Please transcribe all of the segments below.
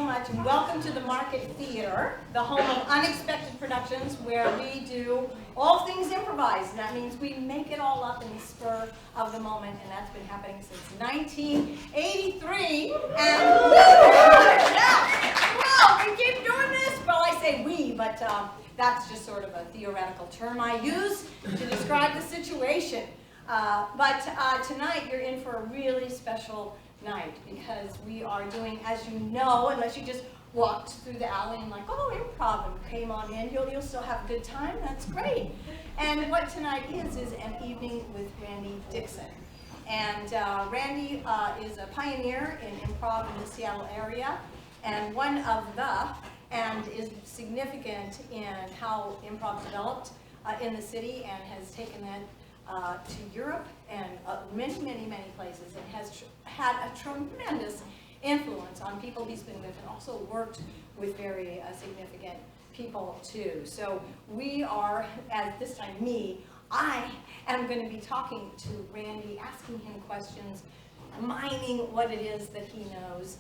much, and welcome to the Market Theater, the home of unexpected productions, where we do all things improvised. That means we make it all up in the spur of the moment, and that's been happening since 1983. And we keep doing this. Well, I say we, but that's just sort of a theoretical term I use to describe the situation. But tonight you're in for a really special night, because we are doing, as you know, unless you just walked through the alley and like, oh, improv, and came on in, you'll still have a good time. That's great. And what tonight is an evening with Randy Dixon. And Randy is a pioneer in improv in the Seattle area, and and is significant in how improv developed in the city, and has taken that to Europe and many, many, many places, and has had a tremendous influence on people he's been with, and also worked with very significant people too. So we are, at this time, I am going to be talking to Randy, asking him questions, mining what it is that he knows,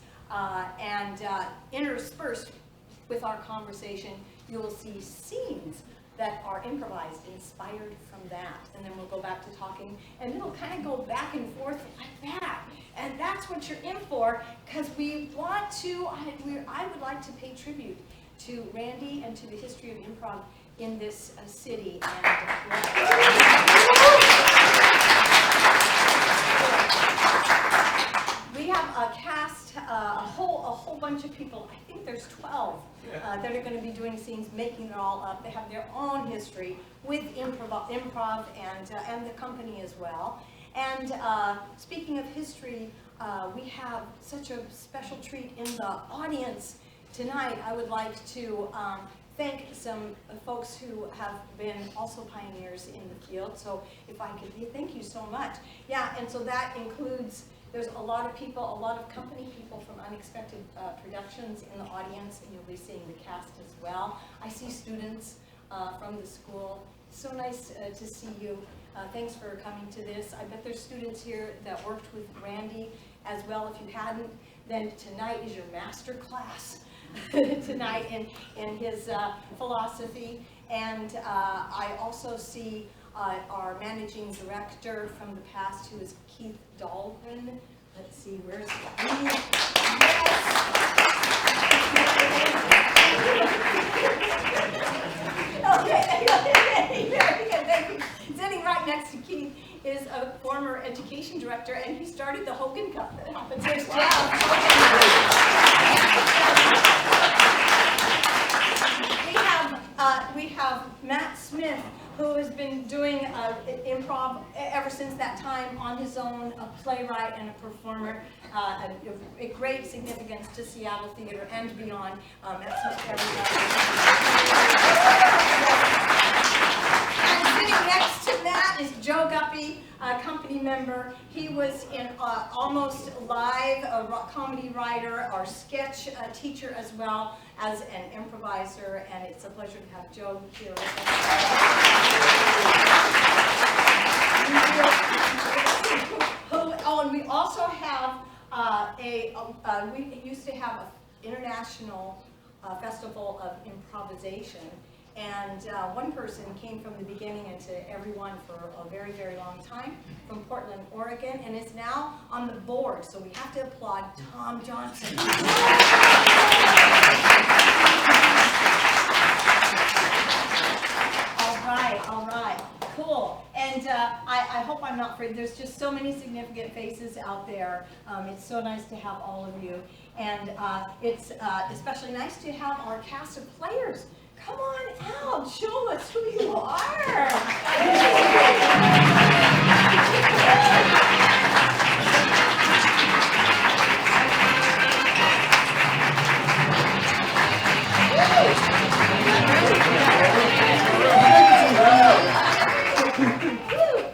and interspersed with our conversation, you will see scenes that are improvised, inspired from that. And then we'll go back to talking, and it'll kind of go back and forth like that. And that's what you're in for, because we want to, I would like to pay tribute to Randy and to the history of improv in this city. We have a cast, a whole bunch of people. I think there's 12 that are going to be doing scenes, making it all up. They have their own history with improv and the company as well. And speaking of history, we have such a special treat in the audience tonight. I would like to thank some folks who have been also pioneers in the field. So if I could, thank you so much. Yeah, and so that includes, there's a lot of people, a lot of company people from Unexpected Productions in the audience, and you'll be seeing the cast as well. I see students from the school. So nice to see you. Thanks for coming to this. I bet there's students here that worked with Randy as well. If you hadn't, then tonight is your master class tonight in his philosophy. And I also see our managing director from the past, who is Keith Dahlgren. Let's see, where's he? Yes. Okay, very good, thank you. Sitting right next to Keith is a former education director, and he started the Hogan Cup that happens. There's Jeff. We have Matt Smith, who has been doing improv ever since that time on his own, a playwright and a performer, a great significance to Seattle theater and beyond. Matt Smith, everybody. And sitting next to Matt is Joe Guppy, a company member. He was in Almost Live, a comedy writer, our sketch teacher, as well as an improviser, and it's a pleasure to have Joe here with us. And we also have we used to have an international festival of improvisation, and one person came from the beginning and to everyone for a very, very long time from Portland, Oregon, and is now on the board. So we have to applaud Tom Johnson. All right, cool. And I hope I'm not afraid. There's just so many significant faces out there. It's so nice to have all of you. And it's especially nice to have our cast of players. Come on out, show us who you are.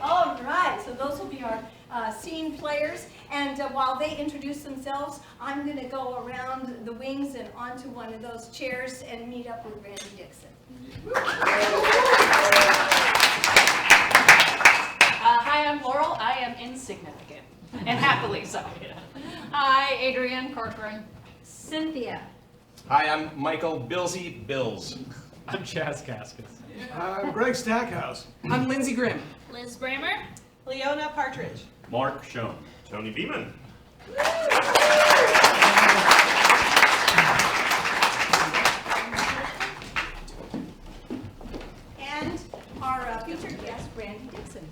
All right, so those will be our scene players. And while they introduce themselves, I'm going to go around the wings and onto one of those chairs and meet up with Randy Dixon. Hi, I'm Laurel. I am insignificant, and happily so. Hi, Adrienne Corcoran. Cynthia. Hi, I'm Michael Billsy Bills. I'm Chaz Cascas. I'm Greg Stackhouse. I'm Lindsey Grimm. Liz Bramer. Leona Partridge. Mark Schoen. Tony Beeman. And our featured guest, Randy Dixon.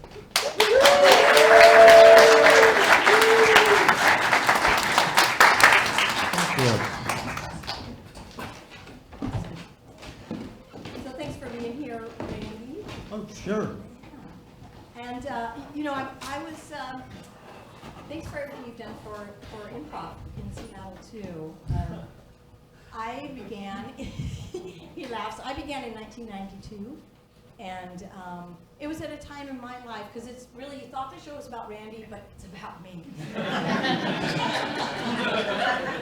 So thanks for being here, Randy. Oh, sure. And, I was, thanks for everything you've done for improv in Seattle, too. I began, he laughs, I began in 1992, and it was at a time in my life, because it's really, you thought the show was about Randy, but it's about me.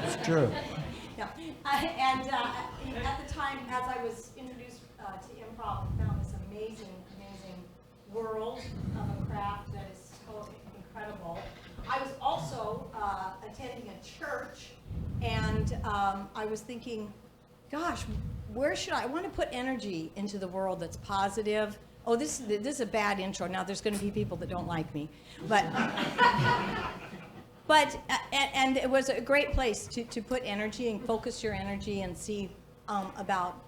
It's true. Yeah, and at the time, as I was introduced to improv, I found this amazing world of a craft that is so incredible. I was also attending a church, and I was thinking, gosh, where should I want to put energy into the world that's positive? Oh, this is a bad intro. Now there's going to be people that don't like me, but and it was a great place to put energy and focus your energy and see about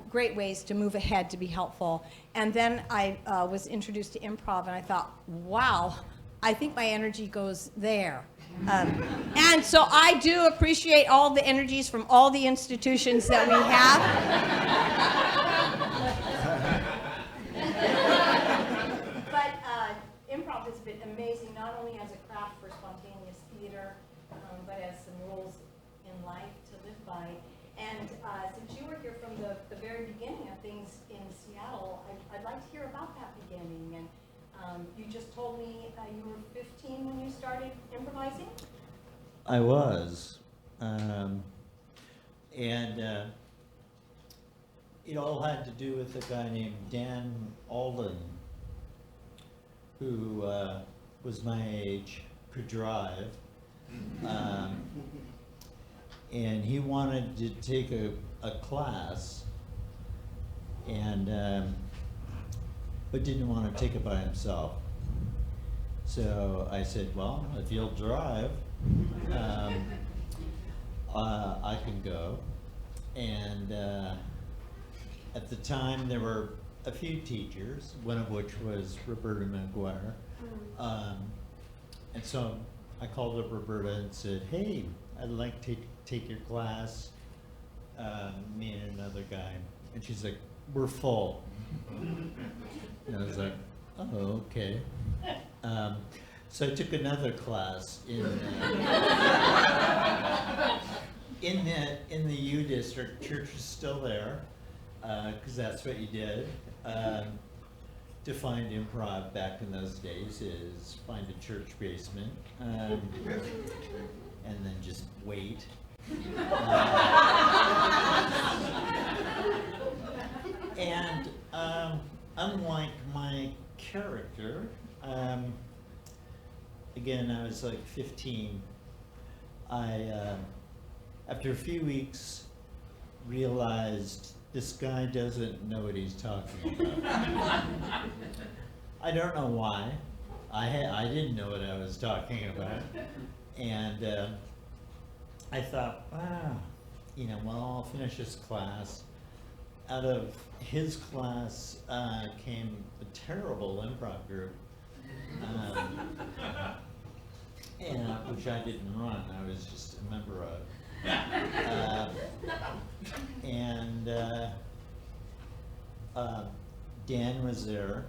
great ways to move ahead to be helpful. And then I was introduced to improv, and I thought, wow, I think my energy goes there. And so I do appreciate all the energies from all the institutions that we have. But improv has been amazing, not only as a craft for spontaneous theater, but as some rules in life to live by. And since you were here from the very beginning of things in Seattle, I'd like to hear about that beginning. And you just told me you were 15 when you started improvising? I was. It all had to do with a guy named Dan Alden, who was my age, could drive. And he wanted to take a class, and but didn't want to take it by himself. So I said, well, if you'll drive, I can go. And at the time, there were a few teachers, one of which was Roberta McGuire. And so I called up Roberta and said, hey, I'd like to take your class, me and another guy. And she's like, we're full. And I was like, oh, okay. So I took another class in the U district. Church is still there, because that's what you did. To find improv back in those days is find a church basement, and then just wait. And unlike my character, again, I was like 15. I, after a few weeks, realized this guy doesn't know what he's talking about. I don't know why. I didn't know what I was talking about. And I thought, wow, well, I'll finish this class. Out of his class came a terrible improv group, which I didn't run. I was just a member of. Dan was there,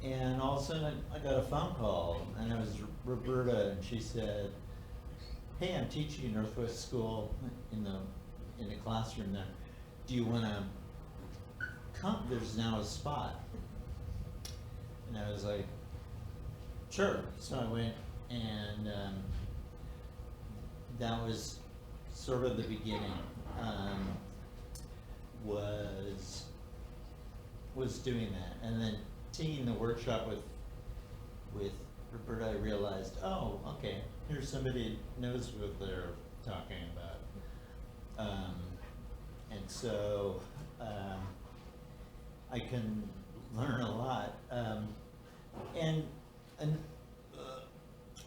and all of a sudden I got a phone call, and it was Roberta, and she said, hey, I'm teaching at Northwest School in the classroom there. Do you want to come? There's now a spot. And I was like, sure. So I went, and that was sort of the beginning. Was doing that, and then taking the workshop with Roberta, I realized, oh, okay, here's somebody who knows what they're talking about. so I can learn a lot. And an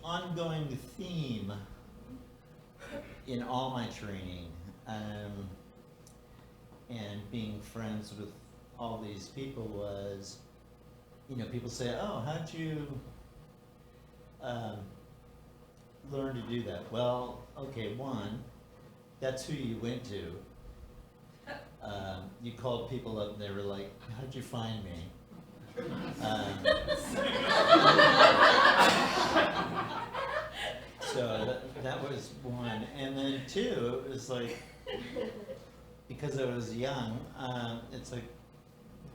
ongoing theme in all my training, and being friends with all these people was, people say, oh, how'd you learn to do that? Well, okay, one, that's who you went to. You called people up and they were like, how'd you find me? So that was one. And then two, it was like, because I was young, it's like,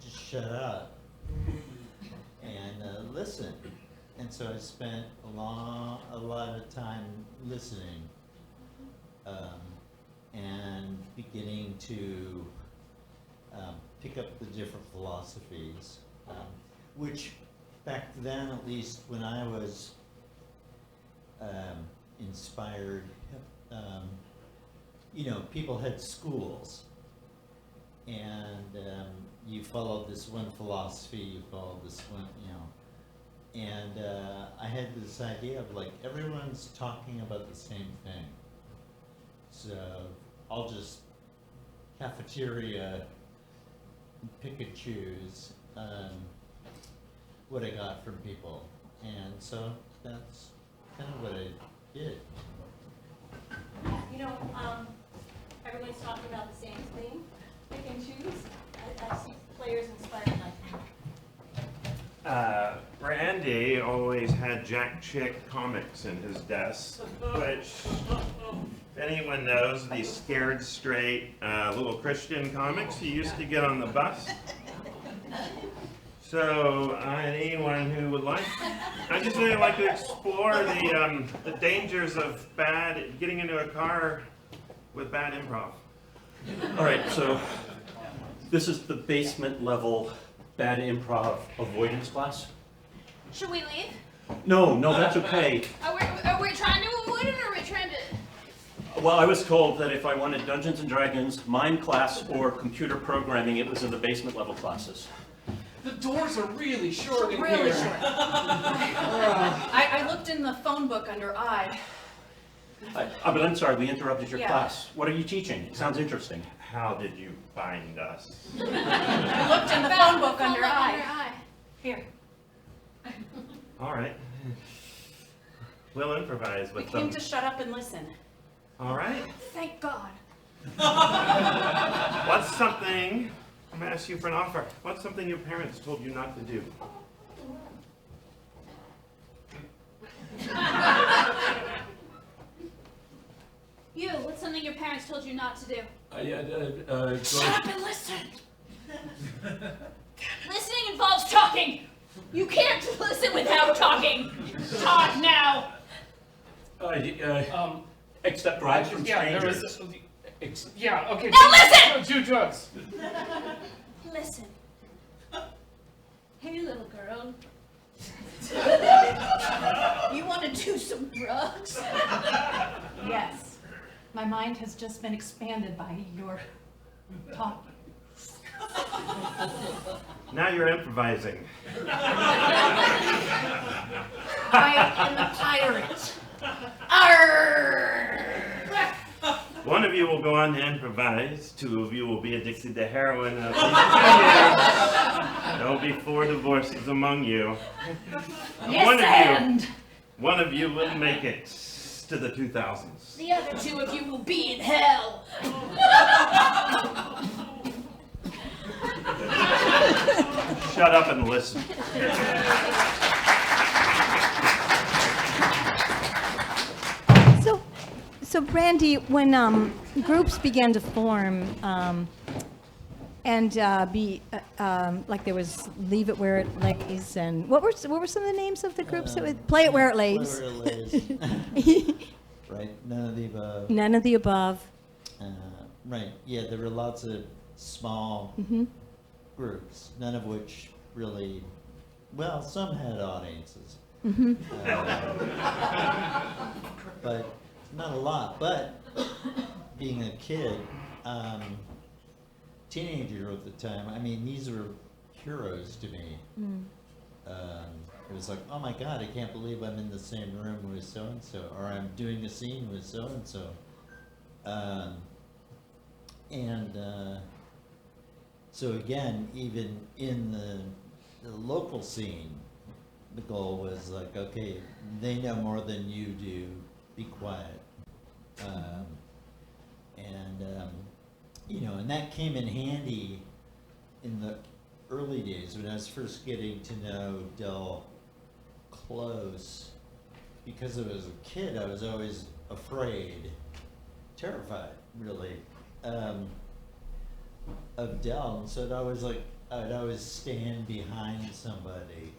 just shut up and listen. And so I spent a lot of time listening, and beginning to pick up the different philosophies, which back then, at least when I was inspired, people had schools, and you followed this one philosophy, you followed this one, and I had this idea of like, everyone's talking about the same thing. So I'll just cafeteria, pick and choose what I got from people. And so that's kind of what I did. Everyone's talking about the same thing. Pick and choose. I see players inspired by Randy always had Jack Chick comics in his desk, which, if anyone knows, these scared straight little Christian comics he used to get on the bus. So anyone who would like, I just really like to explore the dangers of getting into a car with bad improv. All right, so this is the basement level bad improv avoidance class. Should we leave? No, that's okay. Are we trying to avoid it, or are we trying to? Well, I was told that if I wanted Dungeons and Dragons, mime class, or computer programming, it was in the basement level classes. The doors are really short in Really here. short. I looked in the phone book under I. But I'm sorry, we interrupted your Yeah. class. What are you teaching? It sounds interesting. How did you find us? I looked in the phone book under I. Here. All right. We'll improvise We with came them. to shut up and listen. All right. Thank God. What's something, I'm going to ask you for an offer. What's something your parents told you not to do? You, what's something your parents told you not to do? Go. Shut up and listen. Listening involves talking. You can't listen without talking. Talk now. Accept bribes from Yeah, there strangers. was. Yeah, okay. Now listen! Do drugs. Listen. Hey, little girl. You want to do some drugs? Yes. My mind has just been expanded by your talking. Now you're improvising. I am a pirate. Arrgh! One of you will go on to improvise. Two of you will be addicted to heroin. There'll be 4 divorces among you. Yes, One of you will make it to the 2000s. The other 2 of you will be in hell. Shut up and listen. So Randy, when groups began to form and be like there was Leave It Where It Lays, and what were some of the names of the groups that would Play It Where It Lays? Play Where It Lays. Right, none of the above. None of the above. Right, yeah, there were lots of small groups, none of which really, well, some had audiences. But not a lot. But being a kid, teenager at the time, I mean, these were heroes to me. It was like, oh my God, I can't believe I'm in the same room with so-and-so, or I'm doing a scene with so-and-so. So again, even in the local scene, the goal was like, okay, they know more than you do, be quiet. And that came in handy in the early days when I was first getting to know Del close. Because I was a kid, I was always afraid, terrified, really, of Del. And so I'd always stand behind somebody,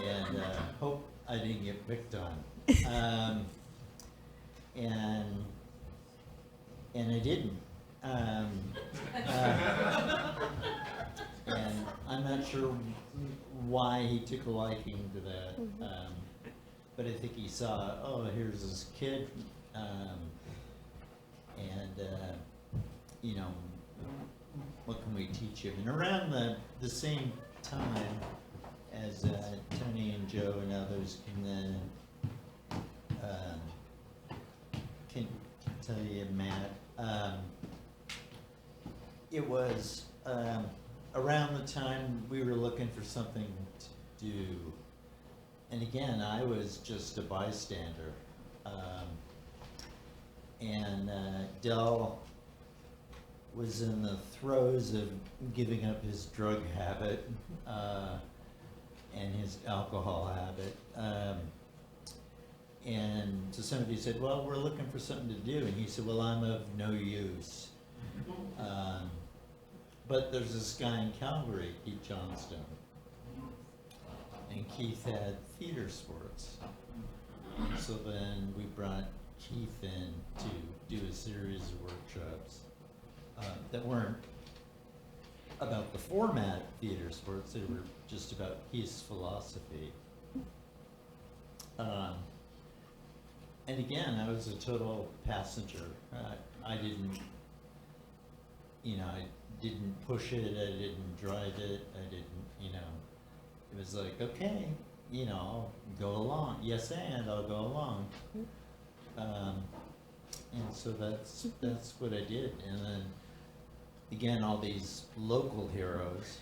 and hope I didn't get picked on. And I didn't. And I'm not sure why he took a liking to that. But I think he saw, oh, here's this kid, what can we teach him? And around the same time as Tony and Joe and others can tell you, Matt, it was around the time we were looking for something to do. And again, I was just a bystander. Del was in the throes of giving up his drug habit and his alcohol habit. And so somebody said, well, we're looking for something to do. And he said, well, I'm of no use. But there's this guy in Calgary, Keith Johnstone. And Keith had theater sports. So then we brought Keith in to do a series of workshops that weren't about the format of theater sports, they were just about Keith's philosophy. And again, I was a total passenger. I didn't push it, I didn't drive it, it was like, okay, I'll go along. Yes, and I'll go along. And so that's what I did. And then, again, all these local heroes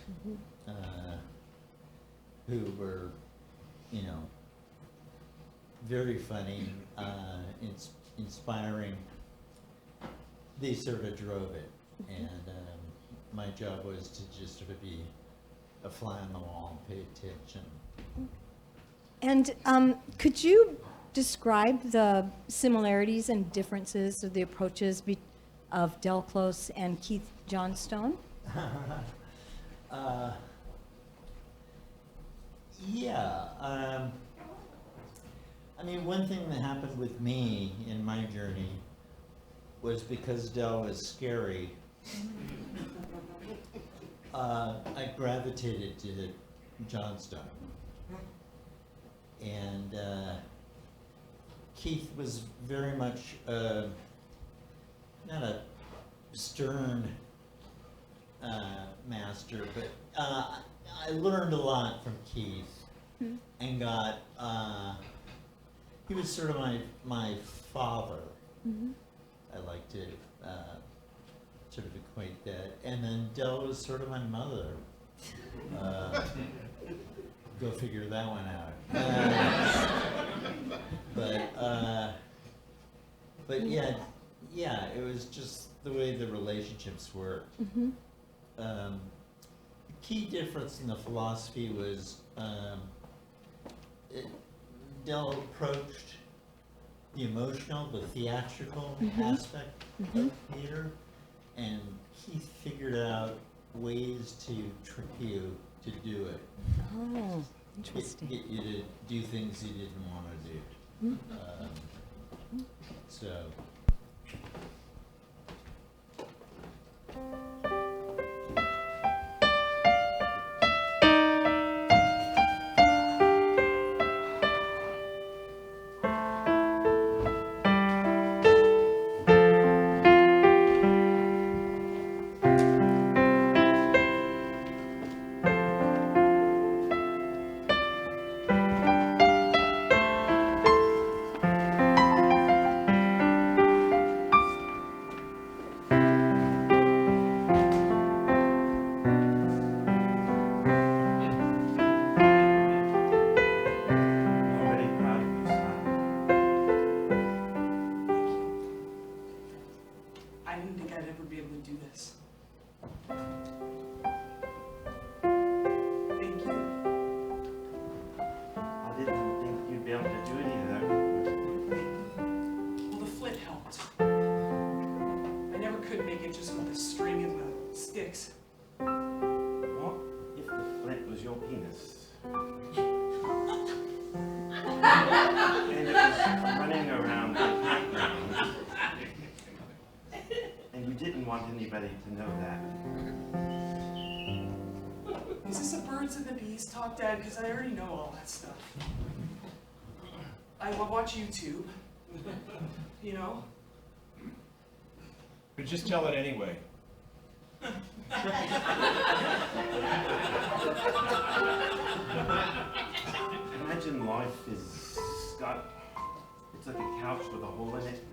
who were, very funny, inspiring, they sort of drove it. And my job was to just sort of be a fly on the wall and pay attention. And could you describe the similarities and differences of the approaches of Del Close and Keith Johnstone? One thing that happened with me in my journey was because Del was scary, I gravitated to Johnstone. And Keith was very much not a stern master, but I learned a lot from Keith and got, he was sort of my father. I like to sort of equate that. And then Del was sort of my mother. Go figure that one out. But yeah, it was just the way the relationships worked. The key difference in the philosophy was Del approached the emotional, the theatrical aspect of theater, and he figured out ways to trick you to do it. Oh, interesting. Get you to do things you didn't want to do. So. to do this. Thank you. I didn't think you'd be able to do it either. Well, the flit helped. I never could make it just with the string and the sticks. What if the flit was your penis? And it was running around the campground. And you didn't want anybody to know that. Is this a birds and the bees talk, Dad? Because I already know all that stuff. I watch YouTube. You know? But just tell it anyway. Imagine life is it's like a couch with a hole in it.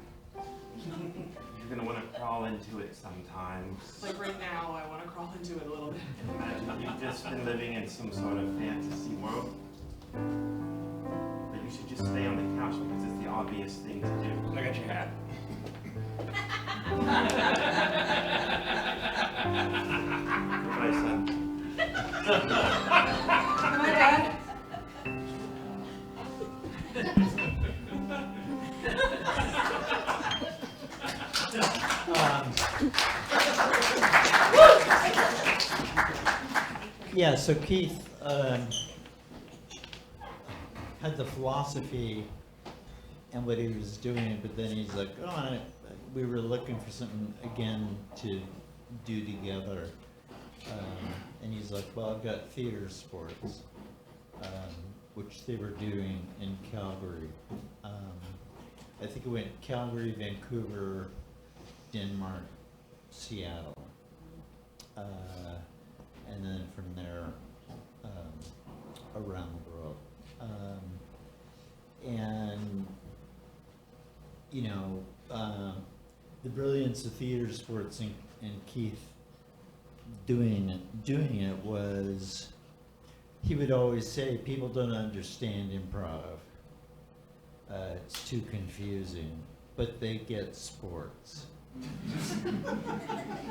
You're gonna want to crawl into it sometimes. Like right now, I want to crawl into it a little bit. Imagine you've just been living in some sort of fantasy world. But you should just stay on the couch because it's the obvious thing to do. I got your hat. Goodbye, son. Come on, Dad. Yeah, so Keith had the philosophy and what he was doing, but then he's like, oh, we were looking for something again to do together. And he's like, well, I've got theater sports, which they were doing in Calgary. I think it went Calgary, Vancouver, Denmark, Seattle. And then from there, around the world. And, you know, the brilliance of theater sports and Keith doing it was, he would always say, people don't understand improv. It's too confusing, but they get sports.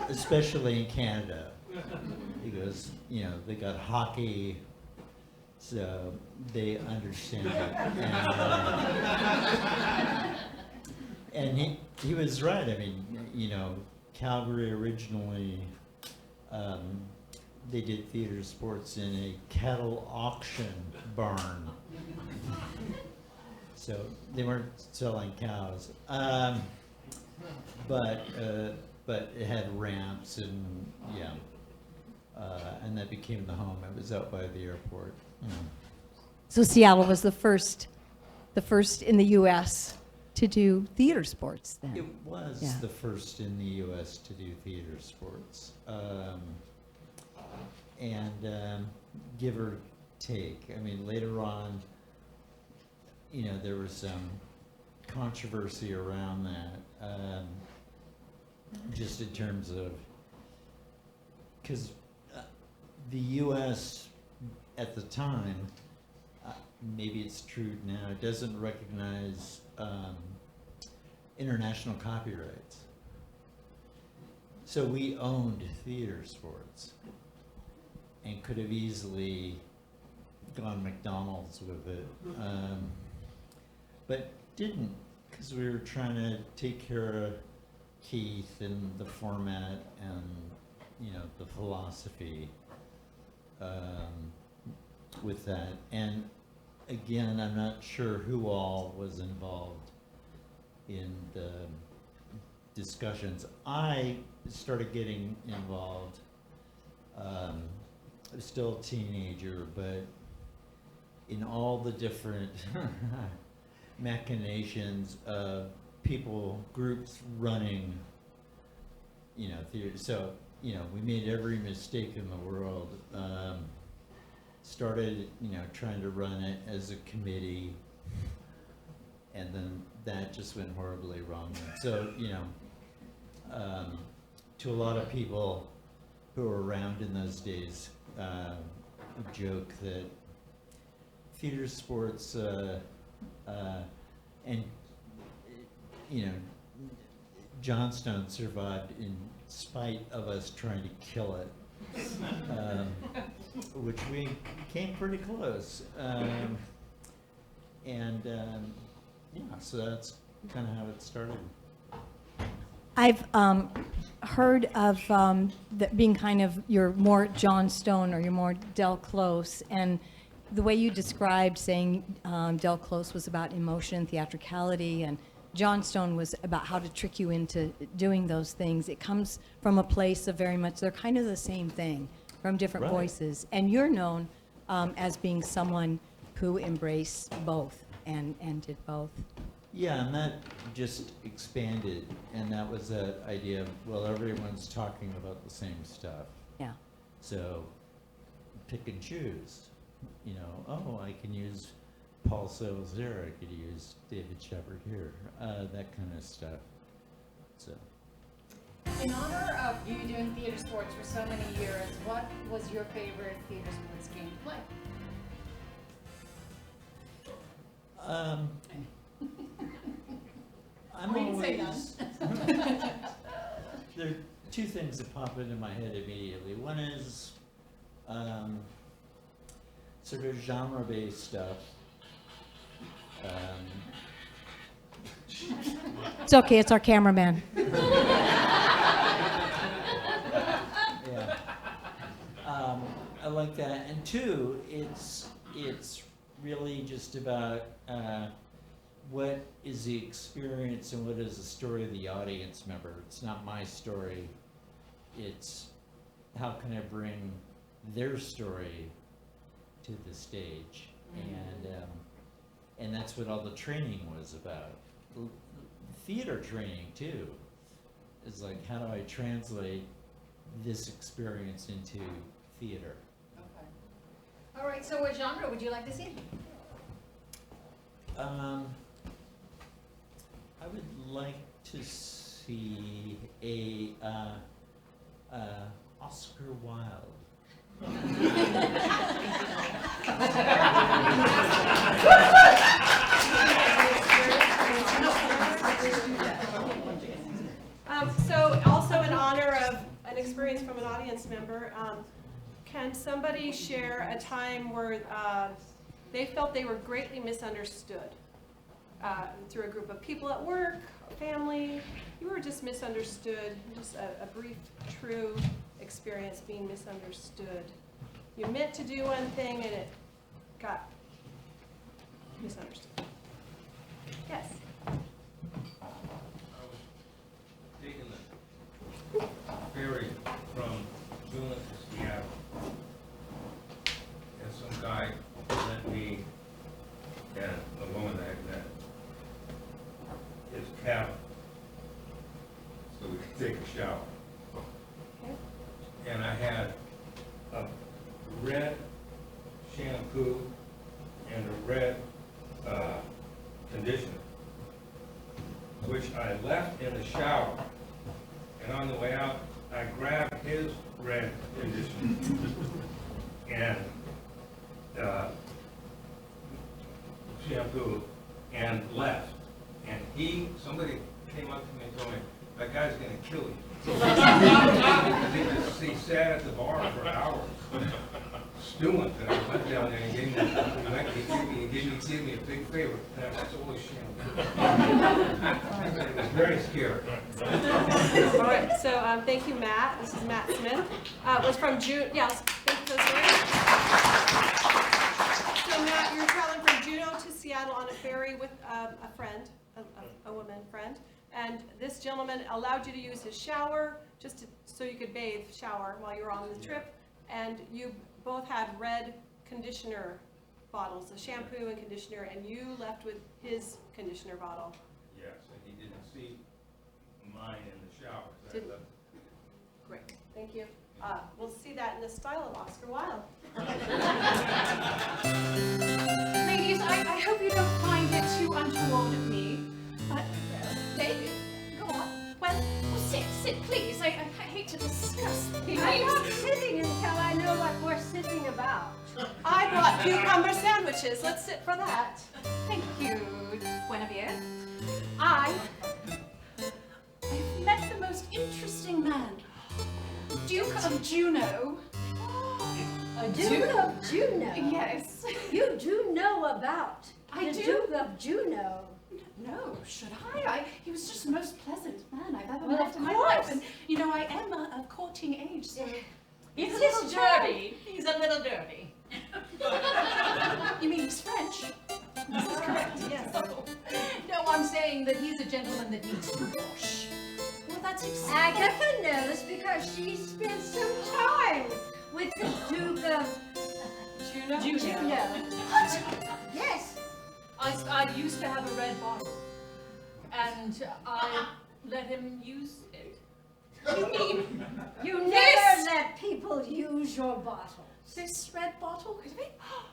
Especially in Canada. He goes, you know, they got hockey, so they understand it. And he was right. I mean, you know, Calgary originally, they did theater sports in a cattle auction barn. So they weren't selling cows. But it had ramps and, yeah. And that became the home. It was out by the airport. You know. So Seattle was the first in the U.S. to do theater sports then. It was Yeah. the first in the U.S. to do theater sports. And give or take. I mean, later on, you know, there was some controversy around that, just in terms of, because the U.S. at the time, maybe it's true now, doesn't recognize international copyrights. So we owned theater sports and could have easily gone McDonald's with it, but didn't, because we were trying to take care of Keith and the format and, you know, the philosophy with that. And again, I'm not sure who all was involved in the discussions. I started getting involved. I was still a teenager, but in all the different machinations of people, groups running, you know, theater. So, you know, we made every mistake in the world. Started, you know, trying to run it as a committee, and then that just went horribly wrong. So, you know, to a lot of people who were around in those days, joke that theater sports and, you know, Johnstone survived in spite of us trying to kill it, which we came pretty close. Yeah, so that's kind of how it started. I've heard of that being kind of you're more John Stone or you're more Del Close, and the way you described saying Del Close was about emotion and theatricality, and John Stone was about how to trick you into doing those things. It comes from a place of very much, they're kind of the same thing, from different Right. voices. And you're known as being someone who embraced both and did both. Yeah, and that just expanded, and that was that idea of, well, everyone's talking about the same stuff. Yeah. So pick and choose. You know, oh, I can use Paul Sales there, I could use David Shepard here, that kind of stuff. So. In honor of you doing theater sports for so many years, what was your favorite theater sports game to play? I'm Or you can say always, there are two things that pop into my head immediately. One is sort of genre-based stuff. It's okay, it's our cameraman. Yeah. I like that. And two, it's really just about what is the experience and what is the story of the audience member. It's not my story. It's how can I bring their story to the stage. And that's what all the training was about. Theater training too is like, how do I translate this experience into theater? Okay. All right, so what genre would you like to see? I would like to see a Oscar Wilde. So also in honor of an experience from an audience member, can somebody share a time where they felt they were greatly misunderstood through a group of people at work, family? You were just misunderstood, just a brief, true experience being misunderstood. You meant to do one thing and it got misunderstood. Yes? Taking the ferry from June to Seattle, and some guy sent me and a woman that I met his cabin so we could take a shower. Okay. And I had a red shampoo and a red conditioner, which I left in the shower. And on the way out, I grabbed his red conditioner and shampoo and left. And somebody came up to me and told me, that guy's gonna kill you. Because he sat at the bar for hours stewing, and I went down there and gave me a big favor, and I stole his shampoo. It was very scary. All right, so thank you, Matt. This is Matt Smith. It was from June, yes, thank you for the story. So Matt, you're traveling from Juneau to Seattle on a ferry with a friend, a woman friend, and this gentleman allowed you to use his shower so you could shower while you were on the trip, and you both had red conditioner bottles, a shampoo and conditioner, and you left with his conditioner bottle. Yes, and he didn't see mine in the shower. So I Didn't- left. Great, thank you. We'll see that in the style of Oscar Wilde. Ladies, I hope you don't find it too untoward of me. David, go on. Well, sit, please. I hate to discuss things. I'm not sitting until I know what we're sitting about. I brought cucumber sandwiches. Let's sit for that. Thank you, Guinevere. I I've of Juno. A Duke of Juno? Yes. You do know about I the do. Duke of Juno. No, should I? He was just the most pleasant man I've ever Well, met of in my course. life. And, you know, I am of courting age, so... He's a This little is true. dirty. He's a little dirty. You mean he's French? This is correct, yes. No, I'm saying that he's a gentleman that needs to wash. Well, that's exactly... Agatha knows because she spent some time with the Duke of Juno? Juno. What? Yes. I used to have a red bottle, and I let him use it. You mean You This- never let people use your bottle. this red bottle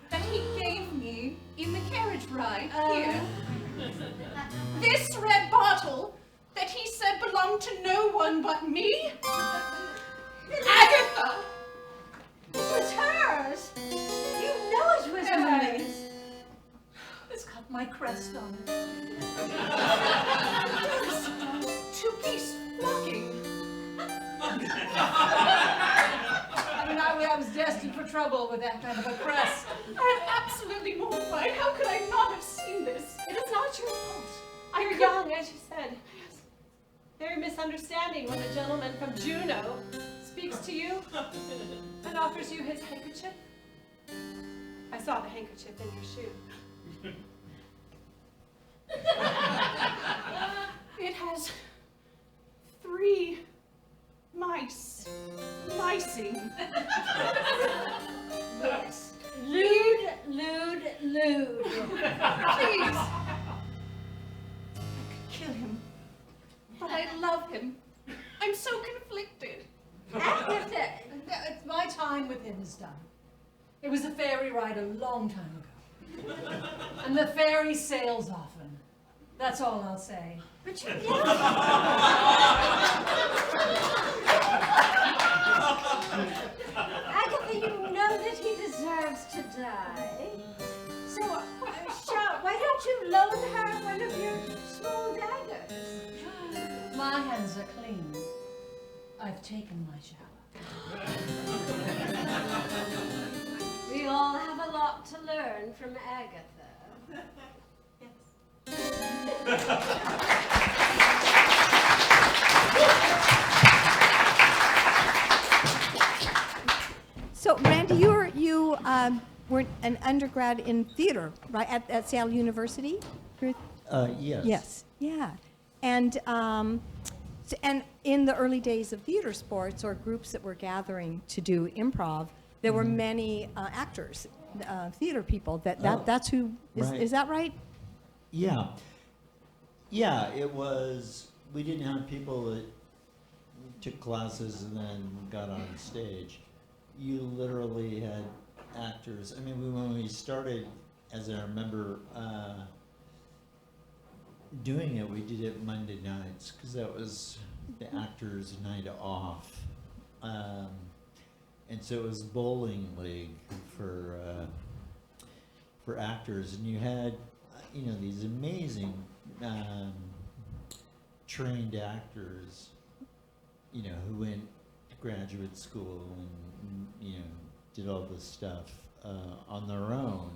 that he gave me in the carriage ride Uh. here? This red bottle that he said belonged to no one but me? Agatha! It was hers. You know it was mine. It's got my crest on it. Two geese flocking. I mean, I was destined for trouble with that kind of a crest. I'm absolutely mortified. How could I not have seen this? It is not your fault. I You're could- young, as you said. Very misunderstanding when a gentleman from Juneau speaks to you and offers you his handkerchief. I saw the handkerchief in your shoe. It has 3 mice. Micing. Yes. Lewd, lewd, lewd. Please. I could kill him. But I love him. I'm so conflicted. Agatha. My time with him is done. It was a ferry ride a long time ago. And the ferry sails often. That's all I'll say. But you never. Agatha, you know that he deserves to die. So, why don't you loan her one of your small daggers? My hands are clean. I've taken my shower. We all have a lot to learn from Agatha. So, Randy, you were an undergrad in theater, right, at Seattle University? Yes. Yes, yeah. And in the early days of theater sports or groups that were gathering to do improv, there were many actors, theater people. That's who, Right. is that right? Yeah. Yeah, it was, we didn't have people that took classes and then got on stage. You literally had actors. I mean, when we started, as I remember, doing it, we did it Monday nights because that was the actors' night off. And so it was bowling league for actors, and you had, these amazing trained actors, who went to graduate school and did all this stuff on their own,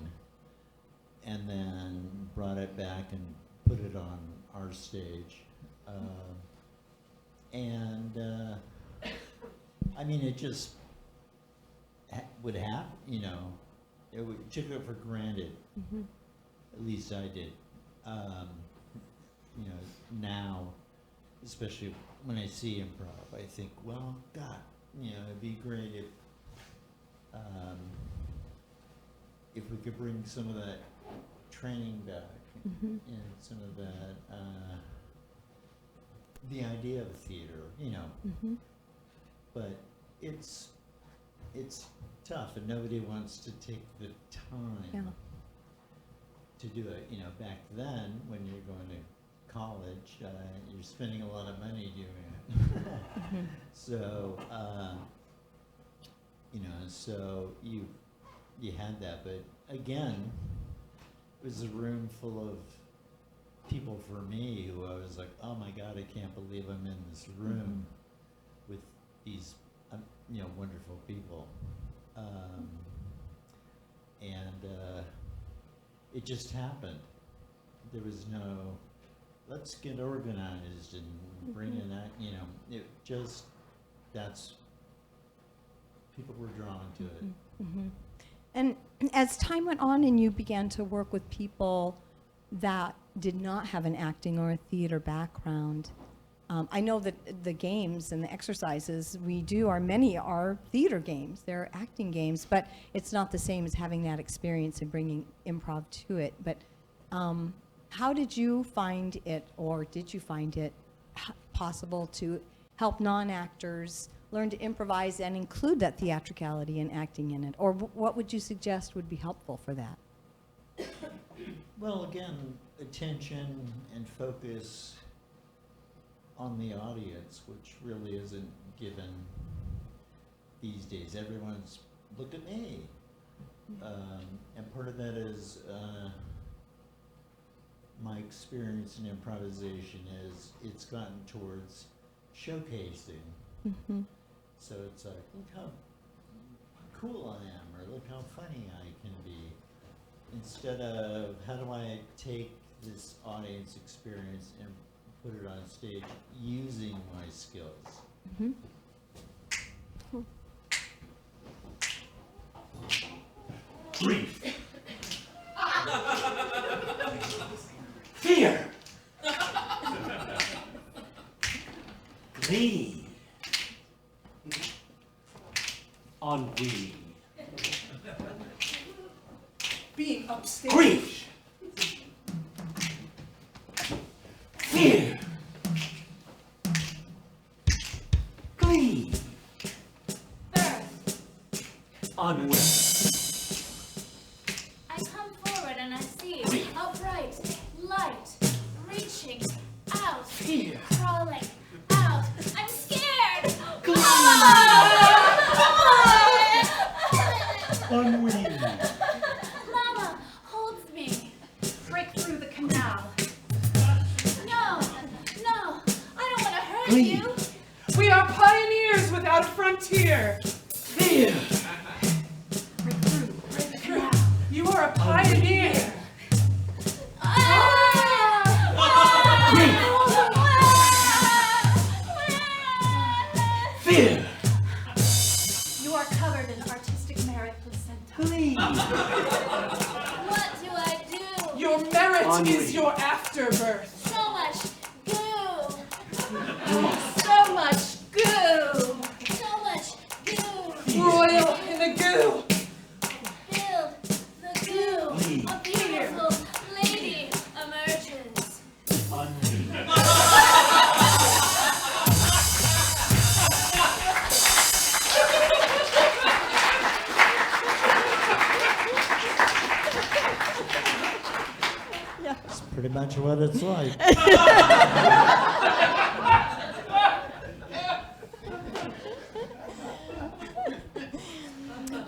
and then brought it back and put it on our stage. I mean, it just would happen, took it for granted. At least I did. Now, especially when I see improv, I think, well, God, it'd be great if we could bring some of that training back and some of that, the idea of theater, but it's tough and nobody wants to take the time to do it. Back then, when you're going to college, you're spending a lot of money doing it. So, so you had that, but again, it was a room full of people for me who I was like, oh my God, I can't believe I'm in this room with these wonderful people. And it just happened. There was no, let's get organized and bring in that, it just, that's, people were drawn to it. Mm-hmm. And as time went on and you began to work with people that did not have an acting or a theater background, I know that the games and the exercises we do many are theater games, they're acting games, but it's not the same as having that experience and bringing improv to it. But how did you find it, or did you find it possible to help non-actors learn to improvise and include that theatricality and acting in it? Or what would you suggest would be helpful for that? Well, again, attention and focus on the audience, which really isn't given these days. Everyone's, look at me. And part of that is my experience in improvisation is it's gotten towards showcasing. Mm-hmm. So it's like, look how cool I am, or look how funny I can be, instead of how do I take this audience experience and put it on stage using my skills. Mm-hmm. Cool. Grief. Fear. Glee. Ennui. Being upstage. Grief. Fear. Glee. Birth. Ennui. I come forward and I see a bright light reaching out, Fear. crawling out. I'm scared. Ennui. Mama holds me. Break through the canal. No, I don't want to hurt Glee. you. We are pioneers without a frontier. Fear. Break through the canal. You are a pioneer. Fear. You are covered in artistic merit placenta. Glee. What do I do? Your merit Ennui. is your afterbirth. So much goo. So much goo. So much goo. Royal in the goo. Build the goo. Glee. A beautiful lady emerges. That's pretty much what it's like.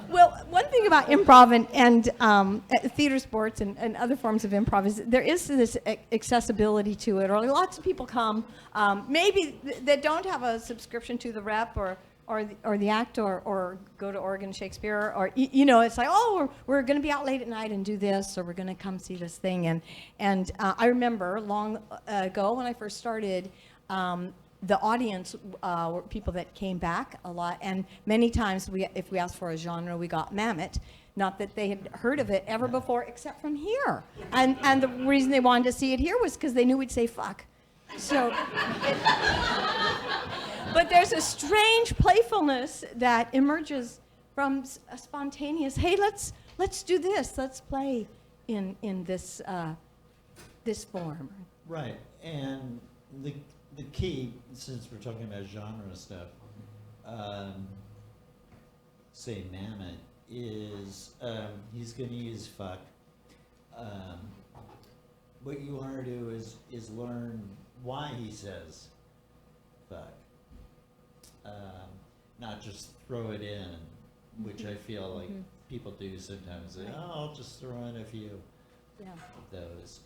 Well, one thing about improv and theater sports and other forms of improv is there is this accessibility to it, or lots of people come, maybe that don't have a subscription to the Rep or the Act or go to Oregon Shakespeare, or it's like, oh, we're going to be out late at night and do this, or we're going to come see this thing. And I remember long ago when I first started, the audience were people that came back a lot, and many times if we asked for a genre, we got Mammoth. Not that they had heard of it ever before, except from here. And the reason they wanted to see it here was because they knew we'd say fuck. So, but there's a strange playfulness that emerges from a spontaneous, hey, let's do this, let's play in this this form. Right, and the key, since we're talking about genre stuff, say Mammoth, is he's going to use fuck. What you want to do is learn why he says fuck. Not just throw it in, which I feel like people do sometimes. They, I'll just throw in a few of those.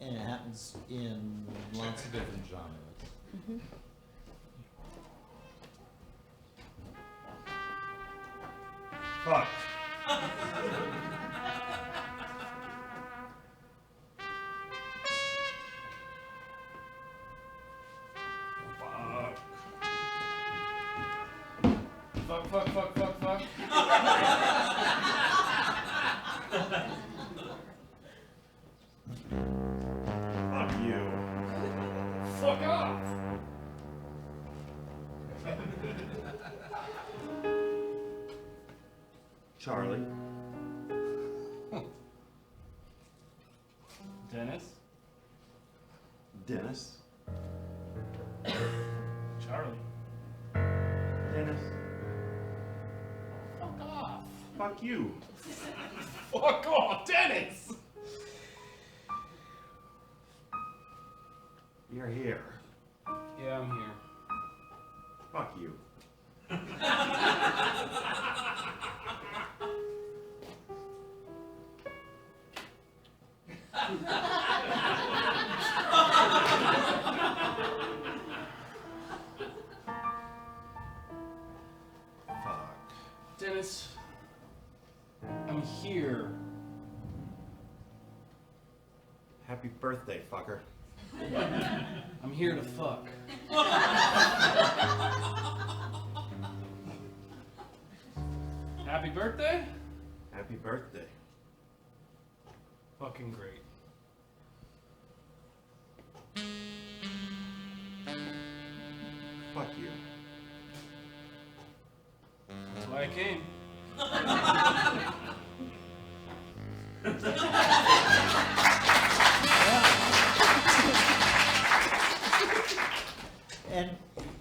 And it happens in lots of different genres. Fuck. Fuck. Fuck you. Fuck off. Charlie. Dennis. Dennis. Charlie. Dennis. Fuck off. Fuck you. Fuck off, Dennis. You're here. Yeah, I'm here. Fuck you. Fuck. Dennis, I'm here. Happy birthday, fucker. I'm here to fuck. Happy birthday? Happy birthday. Fucking great. Fuck you. That's why I came. And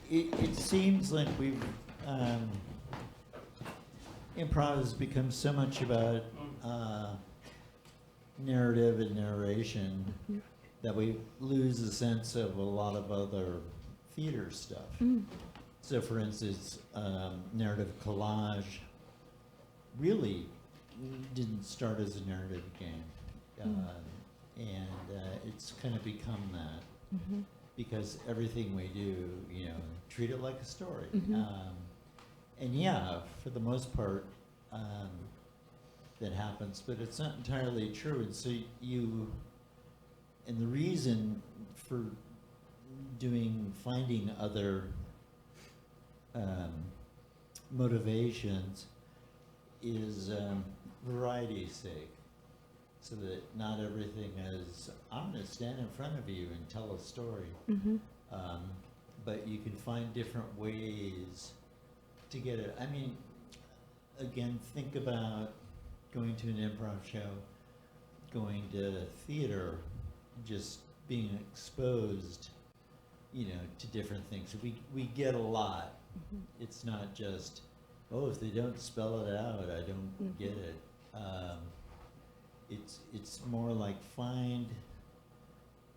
it seems like we've, improv has become so much about narrative and narration that we lose a sense of a lot of other theater stuff. So for instance, narrative collage really didn't start as a narrative game. It's kind of become that. Because everything we do, treat it like a story. And yeah, for the most part, that happens, but it's not entirely true. And so and the reason for finding other motivations is variety's sake. So that not everything is, I'm going to stand in front of you and tell a story. But you can find different ways to get it. I mean, again, think about going to an improv show, going to theater, just being exposed, to different things. We get a lot. It's not just, oh, if they don't spell it out, I don't get it. It's more like find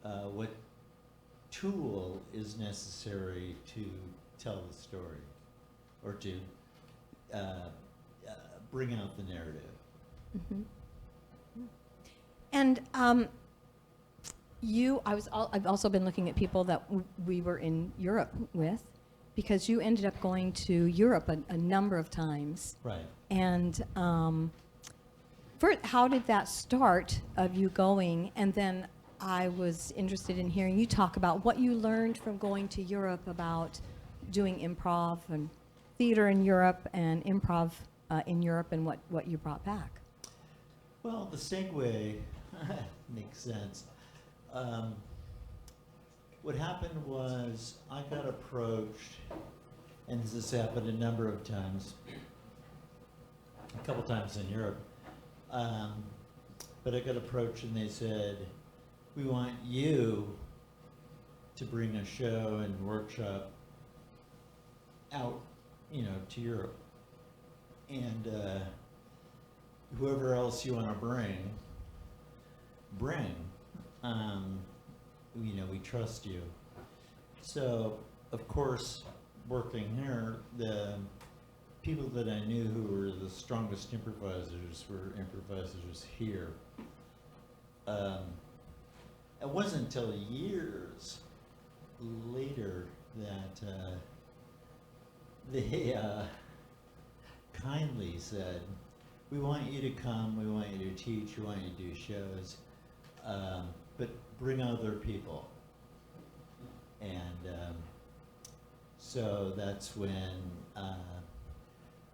what tool is necessary to tell the story, or to bring out the narrative. And I've also been looking at people that we were in Europe with, because you ended up going to Europe a number of times. Right. And first, how did that start of you going? And then I was interested in hearing you talk about what you learned from going to Europe about doing improv and theater in Europe and improv in Europe, and what you brought back. Well, the segue makes sense. What happened was I got approached, and this has happened a number of times, a couple times in Europe, but I got approached and they said, we want you to bring a show and workshop out, to Europe. And whoever else you want to bring. We trust you. So, of course, working here, the people that I knew who were the strongest improvisers were improvisers here. It wasn't until years later that they kindly said, we want you to come, we want you to teach, we want you to do shows, but bring other people. And so that's when,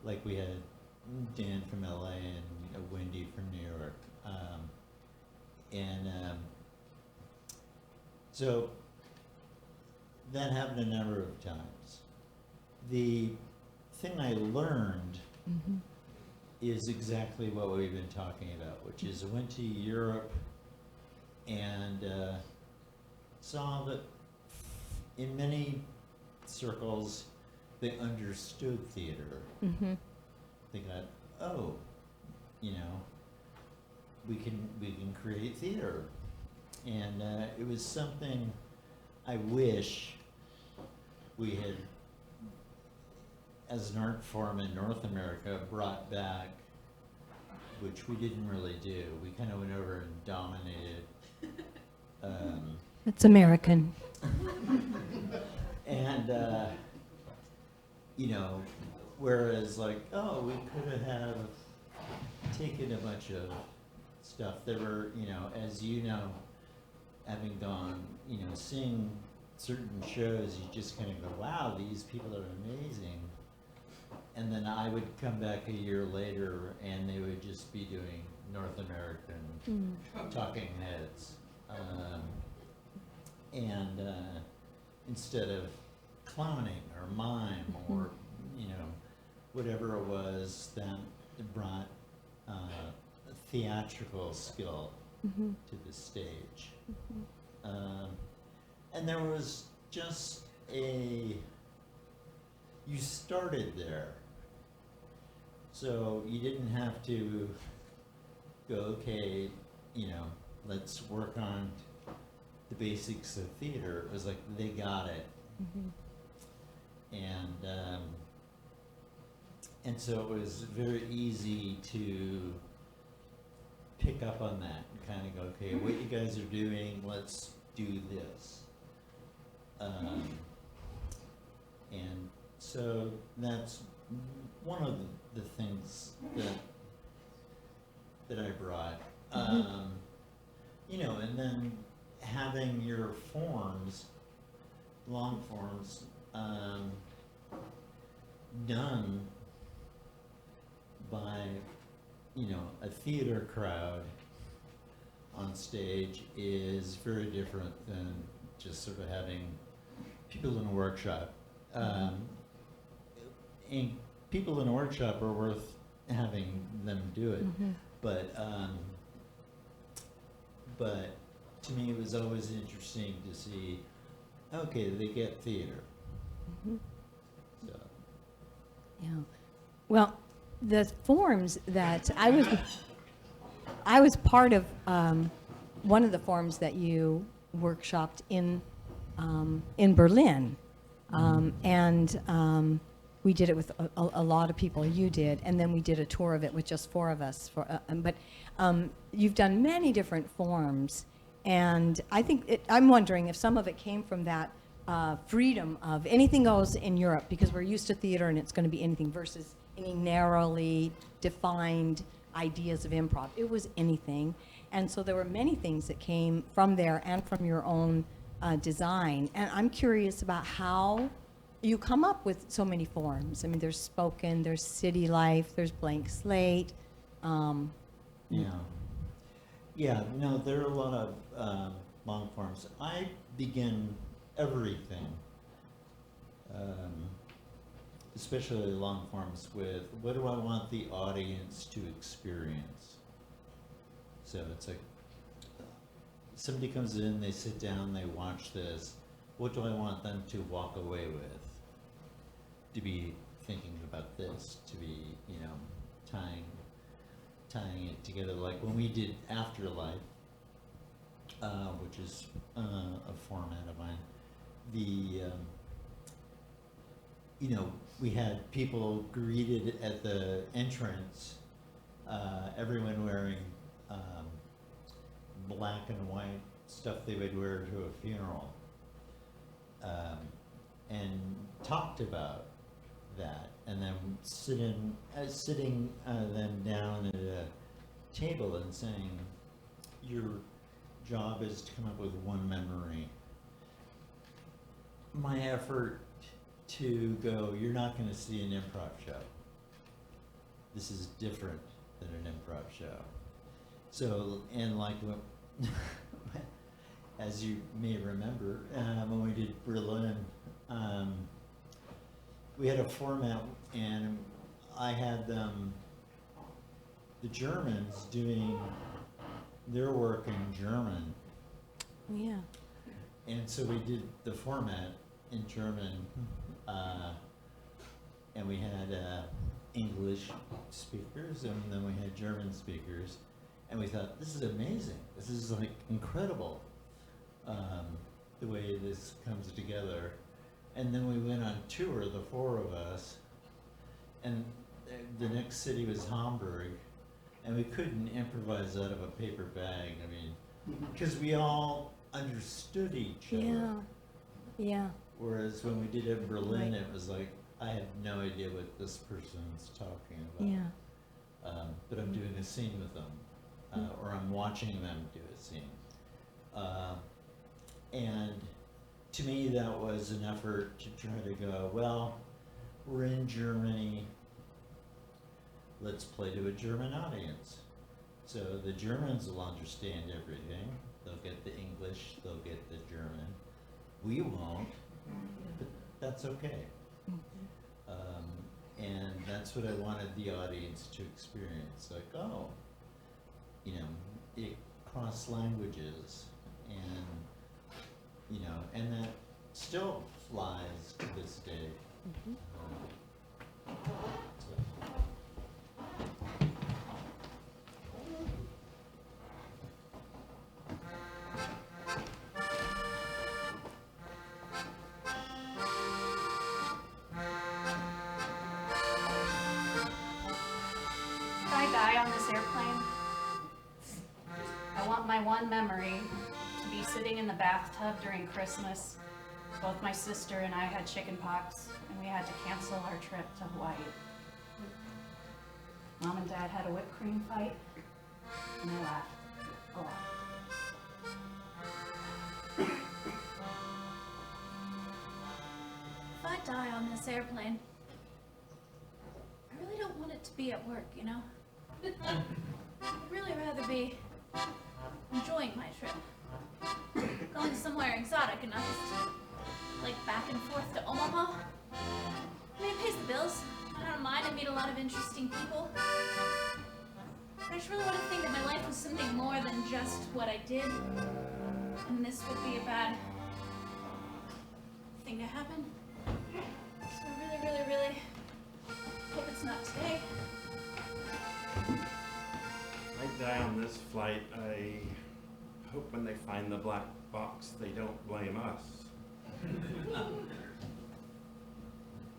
like we had Dan from LA and Wendy from New York. So that happened a number of times. The thing I learned is exactly what we've been talking about, which is I went to Europe and saw that in many circles they understood theater. They got, oh, you know, we can create theater. And it was something I wish we had, as an art form in North America, brought back, which we didn't really do. We kind of went over and dominated. It's American. And, you know, whereas like, oh, we could have taken a bunch of stuff. There were, you know, as you know, having gone, you know, seeing certain shows, you just kind of go, wow, these people are amazing. And then I would come back a year later and they would just be doing North American talking heads. Instead of clowning or mime or, you know, whatever it was that brought theatrical skill to the stage. And there was just you started there. So you didn't have to go, okay, you know, let's work on the basics of theater. It was like, they got it. And so it was very easy to pick up on that and kind of go, okay, what you guys are doing, let's do this. And so that's one of the things that I brought. You know, and then having your forms, long forms, done by, you know, a theater crowd on stage is very different than just sort of having people in a workshop. And people in a workshop are worth having them do it, but to me it was always interesting to see, okay, they get theater. So. Yeah. Well, the forms that I was part of one of the forms that you workshopped in Berlin, and we did it with a lot of people. You did, and then we did a tour of it with just 4 of us. But you've done many different forms, and I think I'm wondering if some of it came from that freedom of anything goes in Europe, because we're used to theater and it's going to be anything, versus any narrowly defined ideas of improv. It was anything, and so there were many things that came from there and from your own design. And I'm curious about how you come up with so many forms. I mean, there's spoken, there's city life, there's Blank Slate. Yeah, no, there are a lot of long forms. I begin everything, especially long forms, with what do I want the audience to experience? So it's like, somebody comes in, they sit down, they watch this. What do I want them to walk away with? To be thinking about this, to be, you know, tying it together. Like when we did Afterlife, which is a format of mine, you know, we had people greeted at the entrance, everyone wearing black and white stuff they would wear to a funeral, and talked about that, and then sitting them down at a table and saying, your job is to come up with one memory. My effort to go, you're not going to see an improv show. This is different than an improv show. So, and like, as you may remember, when we did Berlin, we had a format, and I had them, the Germans, doing their work in German. Yeah. And so we did the format in German, and we had English speakers, and then we had German speakers, and we thought, this is amazing. This is like incredible, the way this comes together. And then we went on tour, the four of us, and the next city was Hamburg, and we couldn't improvise out of a paper bag. I mean, because we all understood each other. Yeah. Yeah. Whereas when we did it in Berlin, Right. it was like, I have no idea what this person's talking about. Yeah. But I'm doing a scene with them, or I'm watching them do a scene. And to me, that was an effort to try to go, well, we're in Germany, let's play to a German audience. So the Germans will understand everything. They'll get the English, they'll get the German. We won't, but that's okay. And that's what I wanted the audience to experience. Like, oh, you know, it cross languages, and you know, and that still flies to this day. If I die on this airplane, I want my one memory to be sitting in the bathtub during Christmas. Both my sister and I had chicken pox, and we had to cancel our trip to Hawaii. Mom and Dad had a whipped cream fight, and I laughed a lot. If I die on this airplane, I really don't want it to be at work, you know? I'd really rather be enjoying my trip. Going somewhere exotic and nice. Like back and forth to Omaha. I mean, it pays the bills. I don't mind. I meet a lot of interesting people. I just really want to think that my life was something more than just what I did. And this would be a bad thing to happen. So I really, really, really hope it's not today. If I die on this flight, I hope when they find the black box, they don't blame us.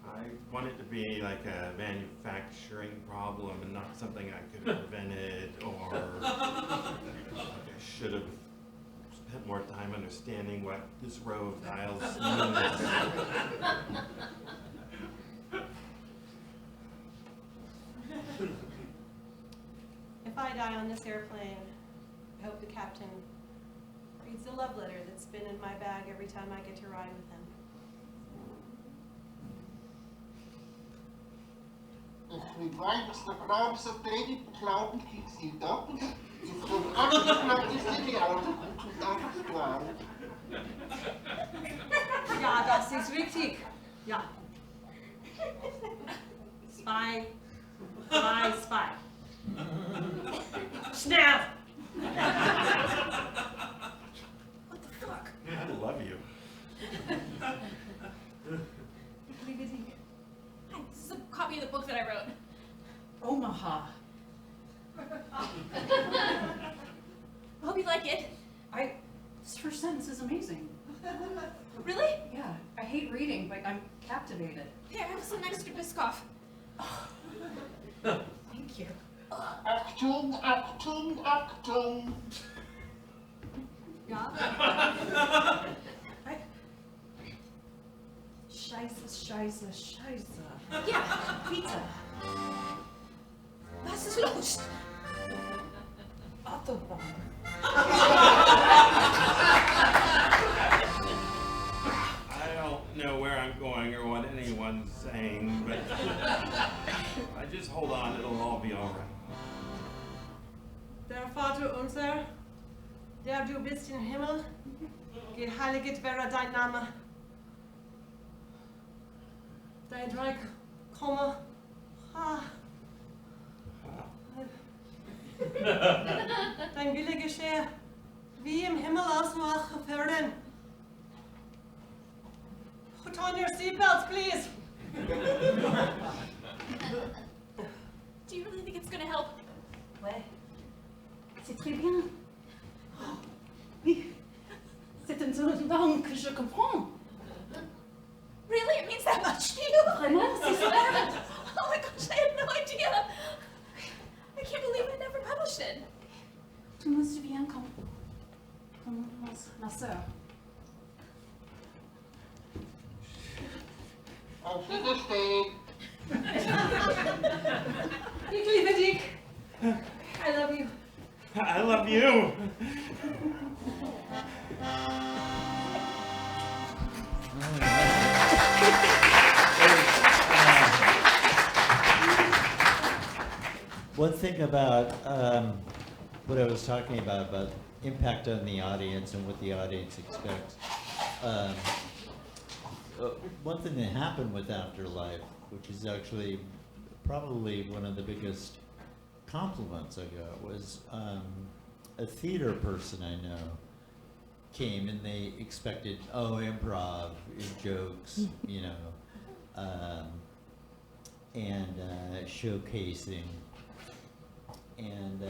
I want it to be like a manufacturing problem and not something I could have prevented, or like I should have spent more time understanding what this row of dials means. If I die on this airplane, I hope the captain reads the love letter that's been in my bag every time I get to ride with him. If we ride the crowds of David Cloud kicks you up, you from Afterlife the city out to Afterlife. Ja, das ist wichtig. Ja. Spy. Spy, spy. Schnell! What the fuck? I love you. What do you think? Hi, this is a copy of the book that I wrote. Omaha. I hope you like it. This first sentence is amazing. Really? Yeah, I hate reading, but I'm captivated. Here, have some extra Biscoff. Thank you. Achtung, Achtung, Achtung. Ja. Scheiße. Ja, Pizza. Was ist los? Autobahn. I don't know where I'm going or what anyone's saying, but I just hold on, it'll all be all right. Der Vater unser, der du bist im Himmel, geheiliget werde dein Name. Dein Reich komme. Dein Wille geschehe, wie im Himmel als auch auf Erden. Put on your seatbelts, please. Do you really think it's gonna help? Ouais. C'est très bien. Oh, oui. C'est une langue que je comprends. Really? It means that much to you? Vraiment, c'est ça. Oh my gosh, I had no idea. I can't believe I never published it. Tu me souviens comme ma sœur. Auf Wiedersehen. Ich liebe dich. I love you. I love you. One thing about what I was talking about impact on the audience and what the audience expects. One thing that happened with Afterlife, which is actually probably one of the biggest compliments I got, was a theater person I know came and they expected, oh, improv, jokes, you know, and showcasing. And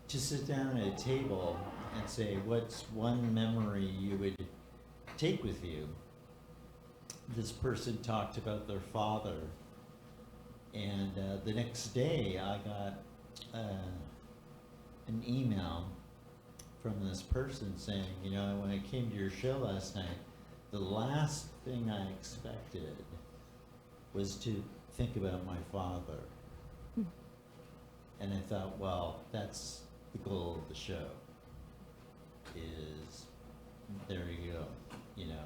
to sit down at a table and say, what's one memory you would take with you? This person talked about their father, and the next day I got an email from this person saying, you know, when I came to your show last night, the last thing I expected was to think about my father. And I thought, well, that's the goal of the show, is, there you go, you know.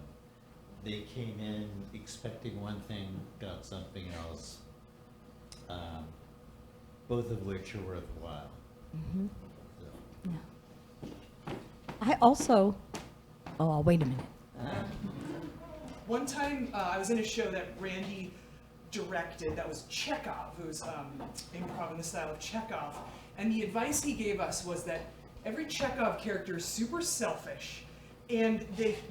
They came in expecting one thing, got something else, both of which are worthwhile. Mm-hmm. So. Yeah. I also, oh, wait a minute. One time, I was in a show that Randy directed, that was Chekhov, who's improv in the style of Chekhov, and the advice he gave us was that every Chekhov character is super selfish, and